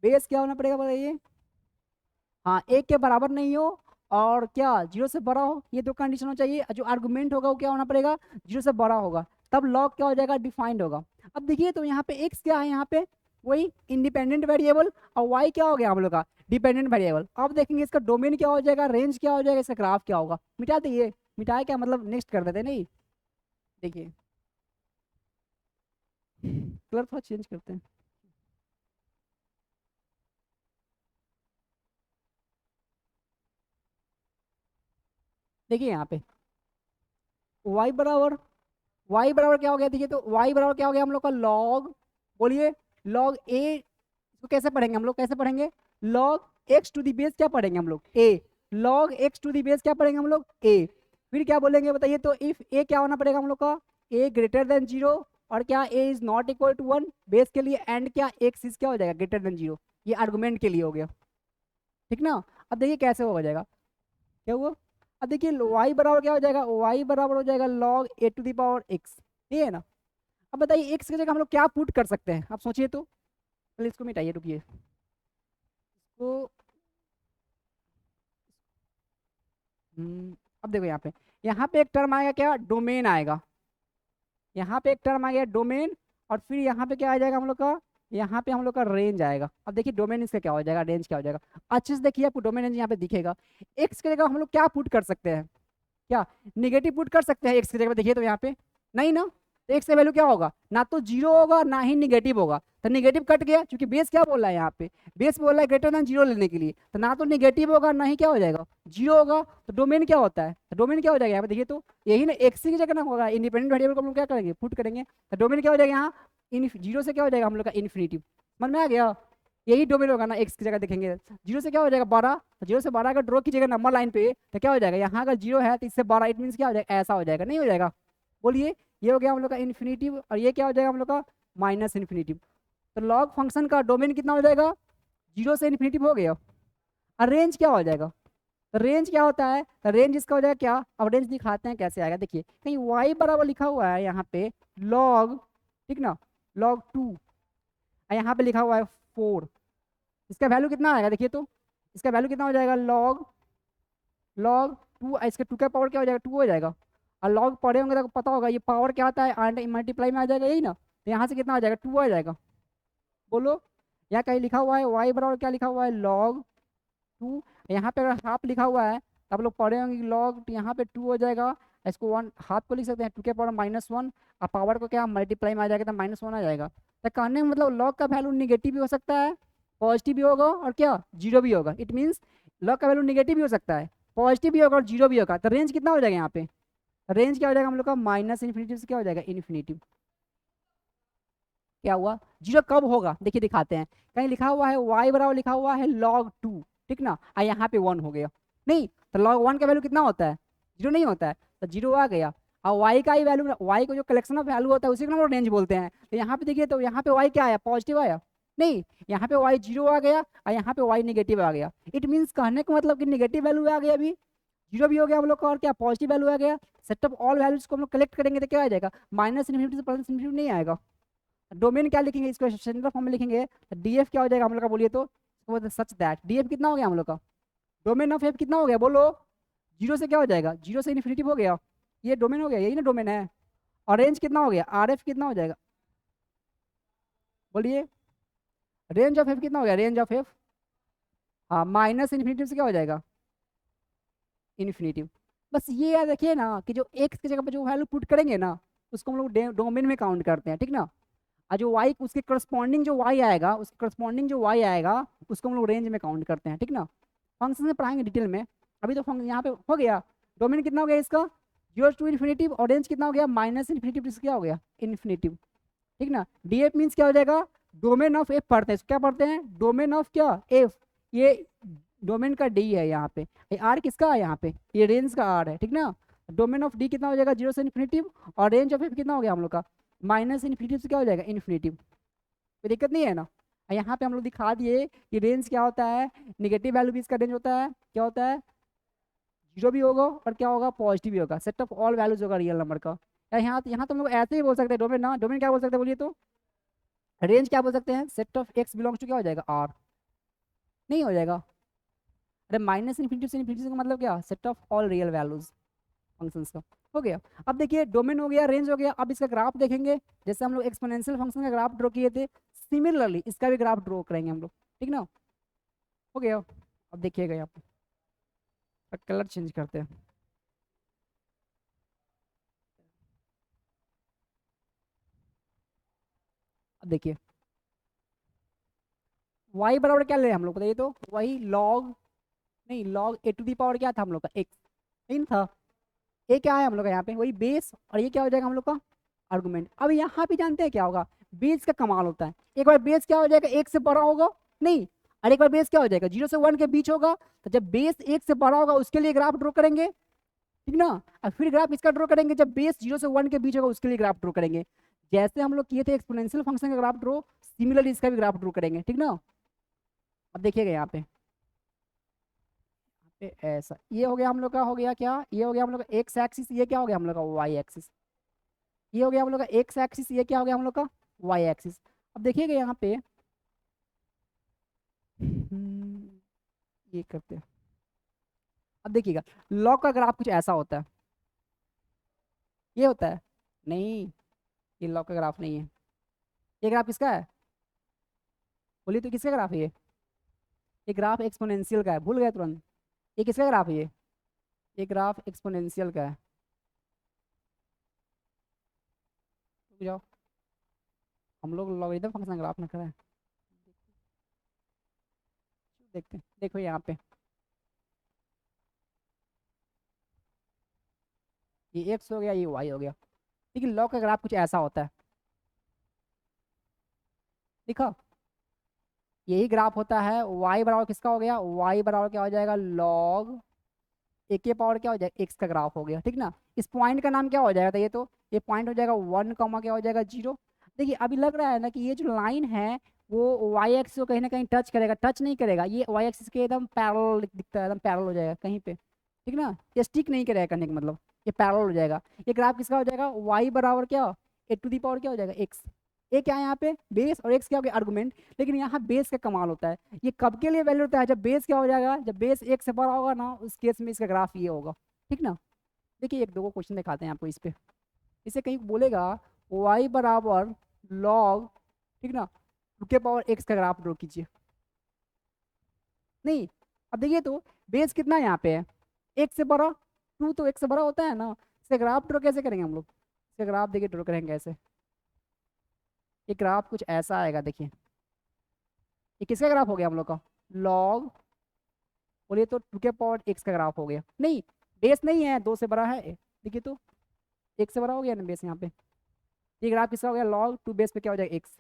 बेस क्या होना पड़ेगा बताइए, हाँ, एक के बराबर नहीं हो और क्या, 0 से बड़ा हो, ये दो कंडीशन हो चाहिए। जो आर्गुमेंट होगा वो क्या होना पड़ेगा, 0 से बड़ा होगा, तब लॉग क्या हो जाएगा, डिफाइंड होगा। अब देखिए तो यहाँ पे एक्स क्या है, यहाँ पे वही इंडिपेंडेंट वेरिएबल, और वाई क्या हो गया हम लोग का, डिपेंडेंट वेरिएबल। अब देखेंगे इसका डोमेन क्या हो जाएगा, रेंज क्या हो जाएगा, इसका ग्राफ क्या होगा। मिटा दीजिए, मिटाए क्या मतलब, नेक्स्ट कर देते नहीं। देखिए कलर थोड़ा चेंज करते हैं। देखिए यहाँ पे y बराबर, y बराबर क्या हो गया, देखिए तो y बराबर क्या हो गया हम लोग का, लॉग, बोलिए, लॉग ए। इसको कैसे पढ़ेंगे हम लोग, कैसे पढ़ेंगे, log x to the base क्या पढ़ेंगे हम लोग, a. Log x to the base क्या पढ़ेंगे हम लोग, ए। फिर क्या बोलेंगे बताइए तो, इफ ए क्या होना पड़ेगा हम लोग का, ए ग्रेटर देन 0, और क्या a is not equal to 1 base के लिए, एंड क्या एक्स इज क्या हो जाएगा, ग्रेटर देन 0। ये आर्गुमेंट के लिए हो गया, ठीक ना। अब देखिए कैसे हो जाएगा, क्या हुआ। अब देखिए y बराबर क्या हो जाएगा, y बराबर हो जाएगा log a to the power x, ये है ना। अब बताइए एक्स की जगह हम लोग क्या पुट कर सकते हैं, आप सोचिए तो। पहले इसको मिटाइए, रुकिए, तो अब देखो यहाँ पे एक टर्म आएगा क्या, डोमेन आएगा। यहाँ पे एक टर्म आ गया डोमेन, और फिर यहाँ पे क्या आ जाएगा हम लोग का, यहाँ पे हम लोग का रेंज आएगा। अब देखिए डोमेन इसका क्या हो जाएगा, रेंज क्या हो जाएगा। अच्छे से देखिए, आपको डोमेन रेंज यहाँ पे दिखेगा। एक्स की जगह हम लोग क्या पुट कर सकते हैं, क्या निगेटिव पुट कर सकते हैं एक्स की जगह पे, देखिए तो यहाँ पे नहीं ना। तो एक्स का वैल्यू क्या होगा, ना तो 0 होगा ना ही निगेटिव होगा। तो निगेटिव कट गया, क्योंकि बेस क्या बोल रहा है यहाँ पे, बेस बोल रहा है ग्रेटर देन 0 लेने के लिए। तो ना तो निगेटिव होगा ना ही क्या हो जाएगा, 0 होगा। तो डोमेन क्या होता है, तो डोमेन क्या हो जाएगा यहाँ पे देखिए तो, यही ना एक्स की जगह ना होगा, इंडिपेंडेंट वेरिएबल को हम लोग क्या करेंगे, पुट करेंगे। तो डोमेन क्या हो जाएगा यहाँ, इन 0 से क्या हो जाएगा हम लोग का इन्फिनिटिव, समझ में आ गया। यही डोमेन होगा ना, एक्स की जगह देखेंगे 0 से क्या हो जाएगा 12। 0 से 12 अगर ड्रॉ कीजिएगा नंबर लाइन पे, तो क्या हो जाएगा, यहाँ अगर 0 है तो इससे 12, इट मीन्स क्या हो जाएगा, ऐसा हो जाएगा, नहीं हो जाएगा। बोलिए, ये हो गया हम लोग का इन्फिनिटिव, और ये क्या हो जाएगा हम लोग का माइनस इन्फिनिटिव। तो लॉग फंक्शन का डोमेन कितना हो जाएगा, 0 से इन्फिनिटिव हो गया। और रेंज क्या हो जाएगा, तो रेंज क्या होता है, तो रेंज इसका हो जाएगा क्या, अब रेंज दिखाते हैं कैसे आएगा। देखिए कहीं y बराबर लिखा हुआ है यहाँ पे लॉग, ठीक ना, लॉग 2, और यहाँ पे लिखा हुआ है 4। इसका वैल्यू कितना आएगा देखिए तो, इसका वैल्यू कितना हो जाएगा, लॉग, लॉग 2, इसके 2 का पावर क्या हो जाएगा, 2 हो जाएगा। और लॉग पढ़े होंगे तो पता होगा ये पावर क्या आता है, आंट मल्टीप्लाई में आ जाएगा, यही ना। तो यहाँ से कितना आ जाएगा, 2 आ जाएगा। बोलो, यहाँ कहीं लिखा हुआ है y बराबर क्या लिखा हुआ है, लॉग 2। यहाँ पे अगर हाफ लिखा हुआ है तो आप लोग पढ़े होंगे लॉग, यहाँ पे 2 हो जाएगा। इसको 1 हाफ को लिख सकते हैं, 2 के पावर -1, और पावर को क्या मल्टीप्लाई में आ जाएगा तो -1 आ जाएगा। तो कहने का मतलब लॉग का वैल्यू निगेटिव भी हो सकता है, पॉजिटिव भी होगा, और क्या 0 भी होगा। इट मीन्स लॉग का वैल्यू निगेटिव भी हो सकता है, पॉजिटिव भी होगा और 0 भी होगा। तो रेंज कितना हो जाएगा यहाँ पे, रेंज क्या हो जाएगा हम लोग का माइनस इन्फिनिटिव से क्या हो जाएगा इन्फिनिटिव। क्या हुआ, जीरो कब होगा, देखिए दिखाते हैं, कहीं लिखा हुआ है y बराबर लिखा हुआ है log 2, ठीक ना, और यहाँ पे 1 हो गया, नहीं तो log 1 का वैल्यू कितना होता है, जीरो नहीं होता है, तो जीरो आ गया। और y का ही वैल्यू, y को जो कलेक्शन ऑफ वैल्यू होता है उसी को हम लोग रेंज बोलते हैं। तो यहाँ पे देखिए, तो यहाँ पे y क्या आया, पॉजिटिव आया, नहीं यहाँ पे y जीरो आ गया और यहाँ पे y नेगेटिव आ गया। इट मीन्स कहने का मतलब कि नेगेटिव वैल्यू आ गया, अभी जीरो भी हो गया हम लोग का, और क्या पॉजिटिव वैल्यू आ गया। सेट ऑफ ऑल वैल्यूज को हम लोग कलेक्ट करेंगे तो क्या आ जाएगा, माइनस इन्फिनिटी से प्लस इन्फिनिटी नहीं आएगा। डोमेन क्या लिखेंगे, इसको सेंट्रल फॉर्म में लिखेंगे, तो डीएफ क्या हो जाएगा हम लोग का, बोलिए तो सच दैट डीएफ कितना हो गया हम लोग का, डोमेन ऑफ एफ कितना हो गया बोलो, जीरो से क्या हो जाएगा, जीरो से इन्फिनिटी हो गया, ये डोमेन हो गया, यही ना डोमेन है। और रेंज कितना हो गया, आर एफ कितना हो जाएगा, बोलिए रेंज ऑफ एफ कितना हो गया, रेंज ऑफ एफ, हाँ माइनस इन्फिनिटी से क्या हो जाएगा, इन्फिनिटिव। बस ये याद रखिए ना कि जो एक्स की जगह पर जो वैल्यू पुट करेंगे ना, उसको हम लोग डोमेन में काउंट करते हैं, ठीक ना। और जो वाई उसके करस्पॉन्डिंग जो वाई आएगा, उसके करस्पॉन्डिंग जो वाई आएगा उसको हम लोग रेंज में काउंट करते हैं, ठीक ना। फंक्शन में पढ़ाएंगे डिटेल में, अभी तो फंक्शन यहाँ पे हो गया। डोमेन कितना हो गया इसका, जीरो टू इन्फिनिटिव, और रेंज कितना हो गया, माइनस इन्फिनिटिव से क्या हो गया, इन्फिनिटिव, ठीक ना। डी एफ मीन्स क्या हो जाएगा, डोमेन ऑफ एफ पढ़ते हैं, क्या पढ़ते हैं, डोमेन ऑफ क्या एफ, ये डोमेन का डी है यहाँ पे, ये आर किसका है यहाँ पे, ये रेंज का आर है, ठीक ना। डोमेन ऑफ डी कितना हो जाएगा, जीरो से इन्फिनिटिव, और रेंज ऑफ एफ कितना हो गया हम लोग का, माइनस इन्फिनिटिव से क्या हो जाएगा, इन्फिनिटिव। कोई दिक्कत नहीं है ना। और यहाँ पे हम लोग दिखा दिए कि रेंज क्या होता है, निगेटिव वैल्यू भी इसका रेंज होता है, क्या होता है, जीरो भी होगा और क्या होगा, पॉजिटिव भी होगा, सेट ऑफ ऑल वैल्यूज होगा रियल नंबर का। या यहाँ तो हम लोग ऐसे ही बोल सकते हैं डोमेन ना, डोमेन क्या बोल सकते हैं बोलिए तो, रेंज क्या बोल सकते हैं, set of x belongs to क्या हो जाएगा, आर, नहीं हो जाएगा। अरे माइनस इन्फिनिटी से इन्फिनिटी का मतलब क्या, set of all real values functions का, हो गया। अब देखिए डोमेन हो गया, रेंज हो गया, अब इसका ग्राफ देखेंगे, जैसे हम लोग एक्सपोनेंशियल फंक्शन का ग्राफ ड्रॉ किए थे, सिमिलरली इसका भी ग्राफ ड्रॉ करेंगे हम लोग, ठीक ना, हो गया। अब देखिएगा यहाँ पे कलर चेंज करते हैं, अब देखिए y बराबर क्या ले हम लोग बताइए तो, वही log, नहीं log a to the power क्या था हम लोग का, x नहीं था, ये क्या है हम लोग का यहाँ पे वही बेस, और ये क्या हो जाएगा हम लोग का आर्गुमेंट। अब यहाँ पे जानते हैं क्या होगा, बेस का कमाल होता है, एक बार बेस क्या हो जाएगा, एक से बड़ा होगा, नहीं और एक बार बेस क्या हो जाएगा, 0 से 1 के बीच होगा, तो जब बेस एक से बड़ा होगा उसके लिए ग्राफ ड्रॉ करेंगे, ठीक ना। और फिर ग्राफ इसका ड्रॉ करेंगे जब बेस 0 से 1 के बीच होगा, उसके लिए ग्राफ ड्रॉ करेंगे। जैसे हम लोग किए थे एक्सपोनेंशियल फंक्शन का ग्राफ ड्रॉ, सिमिलरली इसका भी ग्राफ ड्रॉ करेंगे, ठीक ना। अब देखिएगा यहाँ पे ऐसा, ये हो गया हम लोग का, हो गया क्या, ये हो गया हम लोग का एक्स एक्सिस, ये क्या हो गया हम लोग का वाई एक्सिस, ये हो गया हम लोग का एक्स एक्सिस, ये क्या हो गया हम लोग का वाई एक्सिस। अब देखिएगा यहाँ पे ये करते हैं, अब देखिएगा लॉग का ग्राफ कुछ ऐसा होता है, ये होता है, नहीं ये लॉग का ग्राफ नहीं है, ये ग्राफ किसका है, बोलिए तो किसका ग्राफ है ये ग्राफ एक्सपोनेंशियल का है, भूल गए तुरंत, ये किसका ग्राफ है ये ग्राफ एक्सपोनेंशियल का है, रुक जाओ हम लोग लॉगरिथम फंक्शन ग्राफ ना करें, देखते हैं, देखो यहाँ पे ये एक्स हो गया, ये वाई हो गया, लेकिन लॉग का ग्राफ कुछ ऐसा होता है, देखो यही ग्राफ होता है, y बराबर किसका हो गया, y बराबर क्या हो जाएगा, log ए के पावर क्या हो जाएगा, x का ग्राफ हो गया, ठीक ना। इस पॉइंट का नाम क्या हो जाएगा, तो ये तो ये पॉइंट हो जाएगा 1 कॉमा क्या हो जाएगा 0। देखिए अभी लग रहा है ना कि ये जो लाइन है वो y एक्सिस को कहीं ना कहीं टच करेगा, टच नहीं करेगा, ये y एक्सिस के एकदम पैरेलल दिखता है, एकदम पैरेलल हो जाएगा कहीं पे, ठीक ना, ये स्टिक नहीं करेगा करने का मतलब, ये पैरेलल हो जाएगा। ये ग्राफ किसका हो जाएगा, y बराबर क्या, ए टू दी पावर क्या हो जाएगा x, ए क्या है यहाँ पे बेस, और x क्या हो गया आर्गुमेंट। लेकिन यहाँ बेस का कमाल होता है, ये कब के लिए वैल्यू होता है, जब बेस क्या हो जाएगा, जब बेस एक से बड़ा होगा ना, उस केस में इसका ग्राफ ये होगा, ठीक ना। देखिए एक दो क्वेश्चन दिखाते हैं आपको इस पे, इसे कहीं बोलेगा y बराबर log, ठीक ना, टू के पावर x का ग्राफ ड्रॉ कीजिए, नहीं अब देखिए तो बेस कितना यहाँ पे है, एक से बड़ा, टू तो एक से बड़ा होता है ना, इसका ग्राफ ड्रॉ कैसे करेंगे हम लोग, इसका ग्राफ देखिए ड्रॉ करेंगे ऐसे, ये ग्राफ कुछ ऐसा आएगा, देखिए ये किसका ग्राफ हो गया हम लोग का, लॉग, बोलिए तो टू के पावर एक्स का ग्राफ हो गया, नहीं बेस नहीं है, 2 से बड़ा है, देखिए तो 1 से बड़ा हो गया ना बेस यहाँ पे, ये ग्राफ किसका हो गया, लॉग 2 बेस पे क्या हो जाएगा एक्स,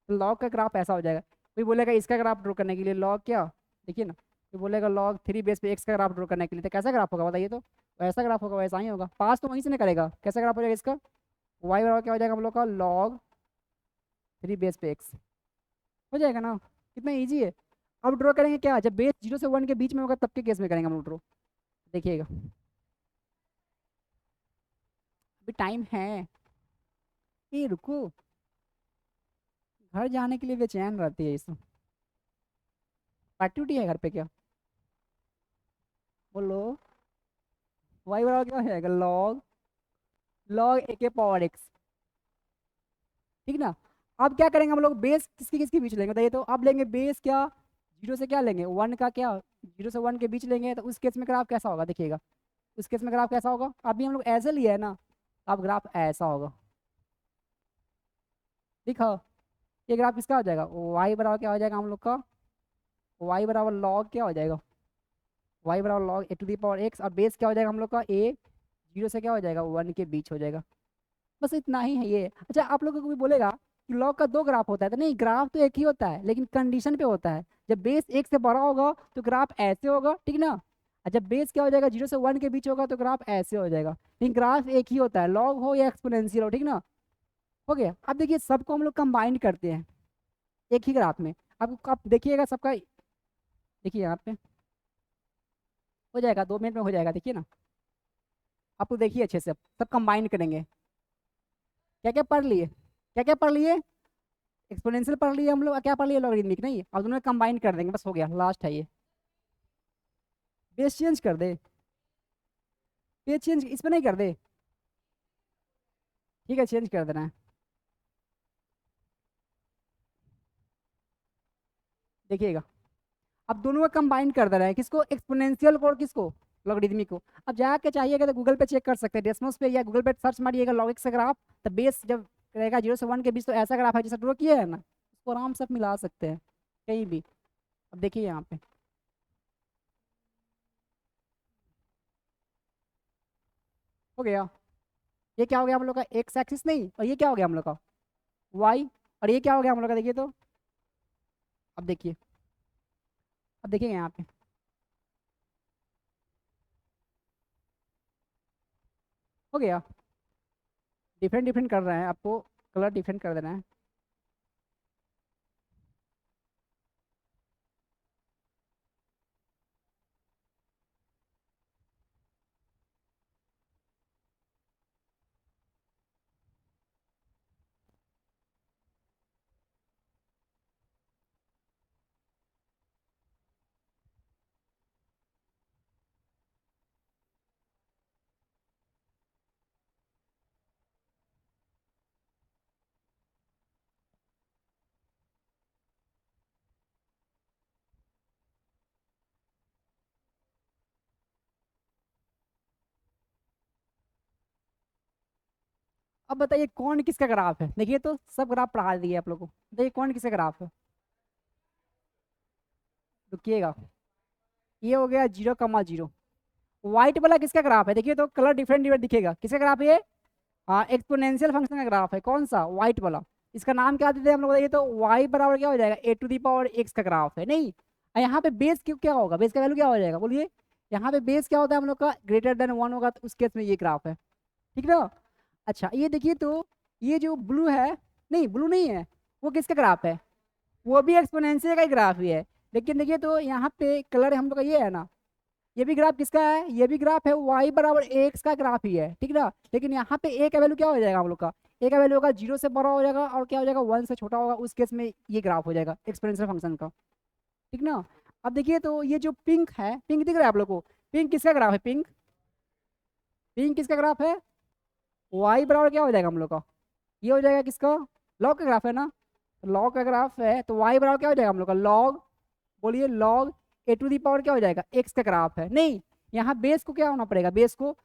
तो लॉग का ग्राफ ऐसा हो जाएगा। कोई बोलेगा इसका ग्राफ ड्रॉ करने के लिए लॉग क्या, देखिए ना, कोई बोलेगा लॉग 3 बेस पे एक्स का ग्राफ ड्रॉ करने के लिए, तो कैसा ग्राफ होगा बताइए, तो वैसा ग्राफ होगा, वैसा ही होगा, पास तो वहीं से निकलेगा। कैसा ग्राफ हो जाएगा इसका, वाई बराबर क्या हो जाएगा हम लोग का, लॉग 3 बेस पे एक्स, हो जाएगा ना, कितना ईजी है। अब ड्रॉ करेंगे क्या, जब बेस 0 से 1 के बीच में होगा तब के केस में करेंगे हम लोग ड्रॉ, देखिएगा अभी टाइम है, ये रुको, घर जाने के लिए बेचैन रहती है इसमें, पार्टी उटी है घर पे क्या, बोलो। वाई बराबर क्या हो जाएगा, लॉग लॉग ए के पावर एक्स, ठीक ना। अब क्या करेंगे हम लोग, बेस किसके किसके बीच लेंगे बताइए, तो अब लेंगे बेस क्या, 0 से क्या लेंगे 1 का, क्या 0 से 1 के बीच लेंगे, तो उस केस में ग्राफ कैसा होगा देखिएगा, उस केस में ग्राफ कैसा होगा, अभी हम लोग ऐसे लिए है ना, अब ग्राफ ऐसा होगा, दिखा, ये ग्राफ किसका हो जाएगा, वाई बराबर क्या हो जाएगा हम लोग का, वाई बराबर लॉग क्या हो जाएगा, वाई बराबर log a to the power x, और बेस क्या हो जाएगा हम लोग का, ए 0 से क्या हो जाएगा 1 के बीच हो जाएगा, बस इतना ही है ये। अच्छा आप लोगों को भी बोलेगा कि लॉग का 2 ग्राफ होता है, तो नहीं, ग्राफ तो एक ही होता है लेकिन कंडीशन पे होता है, जब बेस 1 से बड़ा होगा तो ग्राफ ऐसे होगा, ठीक ना, और जब बेस क्या हो जाएगा 0 से 1 के बीच होगा तो ग्राफ ऐसे हो जाएगा, लेकिन ग्राफ एक ही होता है, लॉग हो या एक्सपोनेंशियल हो, ठीक ना। हो गया। अब देखिए सबको हम लोग कंबाइन करते हैं एक ही ग्राफ में, अब आप देखिएगा सबका, देखिए यहाँ पे हो जाएगा, 2 मिनट में हो जाएगा, देखिए ना, आप लोग देखिए अच्छे से, सब कंबाइन करेंगे, क्या क्या पढ़ लिए, क्या क्या पढ़ लिए, एक्सपोनेंशियल पढ़ लिए हम लोग, क्या पढ़ लिए, लॉगरिदमिक, नहीं, अब दोनों कंबाइन कर देंगे, बस हो गया, लास्ट है ये, बेस चेंज कर दे, बेस चेंज इस पर नहीं कर दे, ठीक है चेंज कर देना है, देखिएगा अब दोनों को कंबाइन कर देना है, किसको, एक्सपोनेंशियल को और किसको, लॉगरिदमिक को। अब जाके चाहिएगा तो गूगल पे चेक कर सकते हैं, डेस्मोस पे या गूगल पे सर्च मारिएगा लॉगिक से ग्राफ, तो बेस जब रहेगा 0 से 1 के बीच तो ऐसा ग्राफ है जैसा ड्रॉ किया है ना, उसको आराम से आप मिला सकते हैं कहीं भी। अब देखिए यहाँ पे हो गया, ये क्या हो गया हम लोग का, एक्स एक्सिस नहीं, और ये क्या हो गया हम लोग का, वाई, और ये क्या हो गया हम लोग का, देखिए तो, अब देखिए, अब देखिए यहाँ पे हो गया, डिफरेंट डिफरेंट कर रहे हैं, आपको कलर डिफरेंट कर देना है। अब बताइए कौन किसका ग्राफ है, देखिए तो सब ग्राफ पढ़ा दिए आप लोगों को, बताइए कौन किसका ग्राफ है, रुकिएगा, ये हो गया 0,0, व्हाइट वाला किसका ग्राफ है, देखिए तो कलर डिफरेंट डिफरेंट दिखेगा, किसका ग्राफ है ये, हाँ एक्सपोनेंशियल फंक्शन का ग्राफ है, कौन सा, व्हाइट वाला, इसका नाम क्या देते हैं हम लोग, बताइए तो वाई बराबर क्या हो जाएगा, ए टू दी पावर एक्स का ग्राफ है, नहीं, और यहाँ पे बेस क्यों क्या होगा, बेस का वैल्यू क्या हो जाएगा बोलिए, यहाँ पे बेस क्या होता है हम लोग का, ग्रेटर देन 1 होगा, तो उस केस में ये ग्राफ है, ठीक ना। अच्छा ये देखिए तो, ये जो ब्लू है, नहीं ब्लू नहीं है, वो किसका ग्राफ है, वो भी एक्सपोनेंशियल का ही ग्राफ ही है, लेकिन देखिए तो यहाँ पे कलर हम लोग का ये है ना, ये भी ग्राफ किसका है, ये भी ग्राफ है वाई बराबर एक्स का ग्राफ ही है, ठीक ना, लेकिन यहाँ पे ए का वैल्यू क्या हो जाएगा हम लोग का, ए का वैल्यू होगा 0 से बड़ा हो जाएगा, और क्या हो जाएगा 1 से छोटा होगा, उस केस में ये ग्राफ हो जाएगा एक्सपोनेंशियल फंक्शन का, ठीक ना। अब देखिए तो ये जो पिंक है, पिंक दिख रहा है आप लोग को, पिंक किसका ग्राफ है, पिंक, पिंक किसका ग्राफ है, वाई बराबर क्या हो जाएगा हम लोग का, ये हो जाएगा किसका, लॉग का ग्राफ है ना, लॉग का ग्राफ है तो वाई बराबर क्या हो जाएगा हम लोग का, लॉग, बोलिए log a to the power क्या हो जाएगा, एक्स का ग्राफ है, नहीं, यहाँ बेस को क्या होना पड़ेगा, बेस को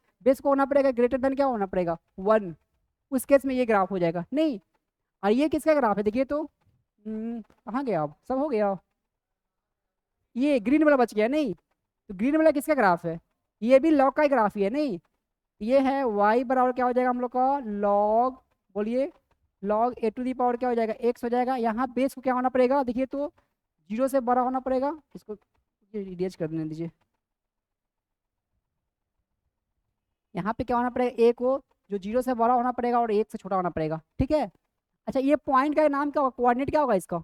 होना पड़ेगा ग्रेटर देन क्या होना पड़ेगा 1, उस केस में ये ग्राफ हो जाएगा, नहीं, और ये किसका ग्राफ है देखिए तो, कहाँ गया, अब सब हो गया, ये ग्रीन वाला बच गया, नहीं, तो ग्रीन वाला किसका ग्राफ है, ये भी लॉग का ही ग्राफ ही है, नहीं, ये है वाई बराबर क्या हो जाएगा हम लोग का, लॉग, बोलिए log a to the power क्या हो जाएगा, एक्स हो जाएगा। यहाँ बेस को क्या होना पड़ेगा, देखिए तो 0 से बड़ा होना पड़ेगा। इसको इरेज कर देने दीजिए। यहाँ पे क्या होना पड़ेगा, ए को जो 0 से बड़ा होना पड़ेगा और 1 से छोटा होना पड़ेगा, ठीक है। अच्छा ये पॉइंट का नाम क्या होगा, कोऑर्डिनेट क्या होगा इसका,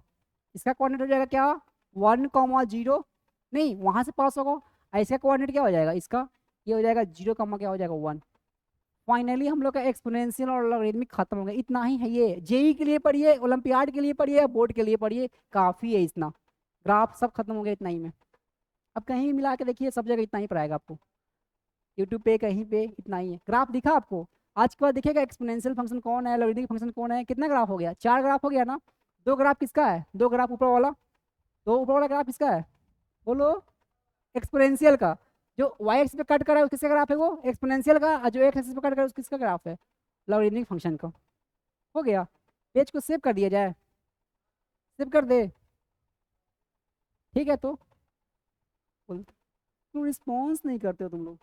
इसका कोऑर्डिनेट हो जाएगा क्या, 1,0, नहीं वहाँ से पास होगा। और इसका कोऑर्डिनेट क्या हो जाएगा इसका, ये हो जाएगा 0, क्या हो जाएगा 1। फाइनली हम लोग का एक्सपोनेंशियल और लॉगरिथमिक खत्म हो गया। इतना ही है, ये जेई के लिए पढ़िए, ओलंपियाड के लिए पढ़िए, बोर्ड के लिए पढ़िए, काफ़ी है इतना। ग्राफ सब खत्म हो गया इतना ही में। अब कहीं भी मिला के देखिए, सब जगह इतना ही पढ़ाएगा आपको, यूट्यूब पे कहीं पे इतना ही है। ग्राफ दिखा आपको, आज के बाद देखिएगा एक्सपोनेंशियल फंक्शन कौन है, लॉगरिथमिक फंक्शन कौन है। कितना ग्राफ हो गया, 4 ग्राफ हो गया ना। 2 ग्राफ किसका है, 2 ग्राफ ऊपर वाला, 2 ऊपर वाला ग्राफ किसका है, बोलो, एक्सपोनेंशियल का। जो वाई एक्स पे कट करा है किसका ग्राफ है, वो एक्सपोनेंशियल का। और जो एक्स एक्सिस पे कट करा है किसका ग्राफ है, लॉगरिथमिक फंक्शन का। हो गया, पेज को सेव कर दिया जाए, सेव कर दे, ठीक है। तो तुम रिस्पॉन्स नहीं करते हो तुम लोग।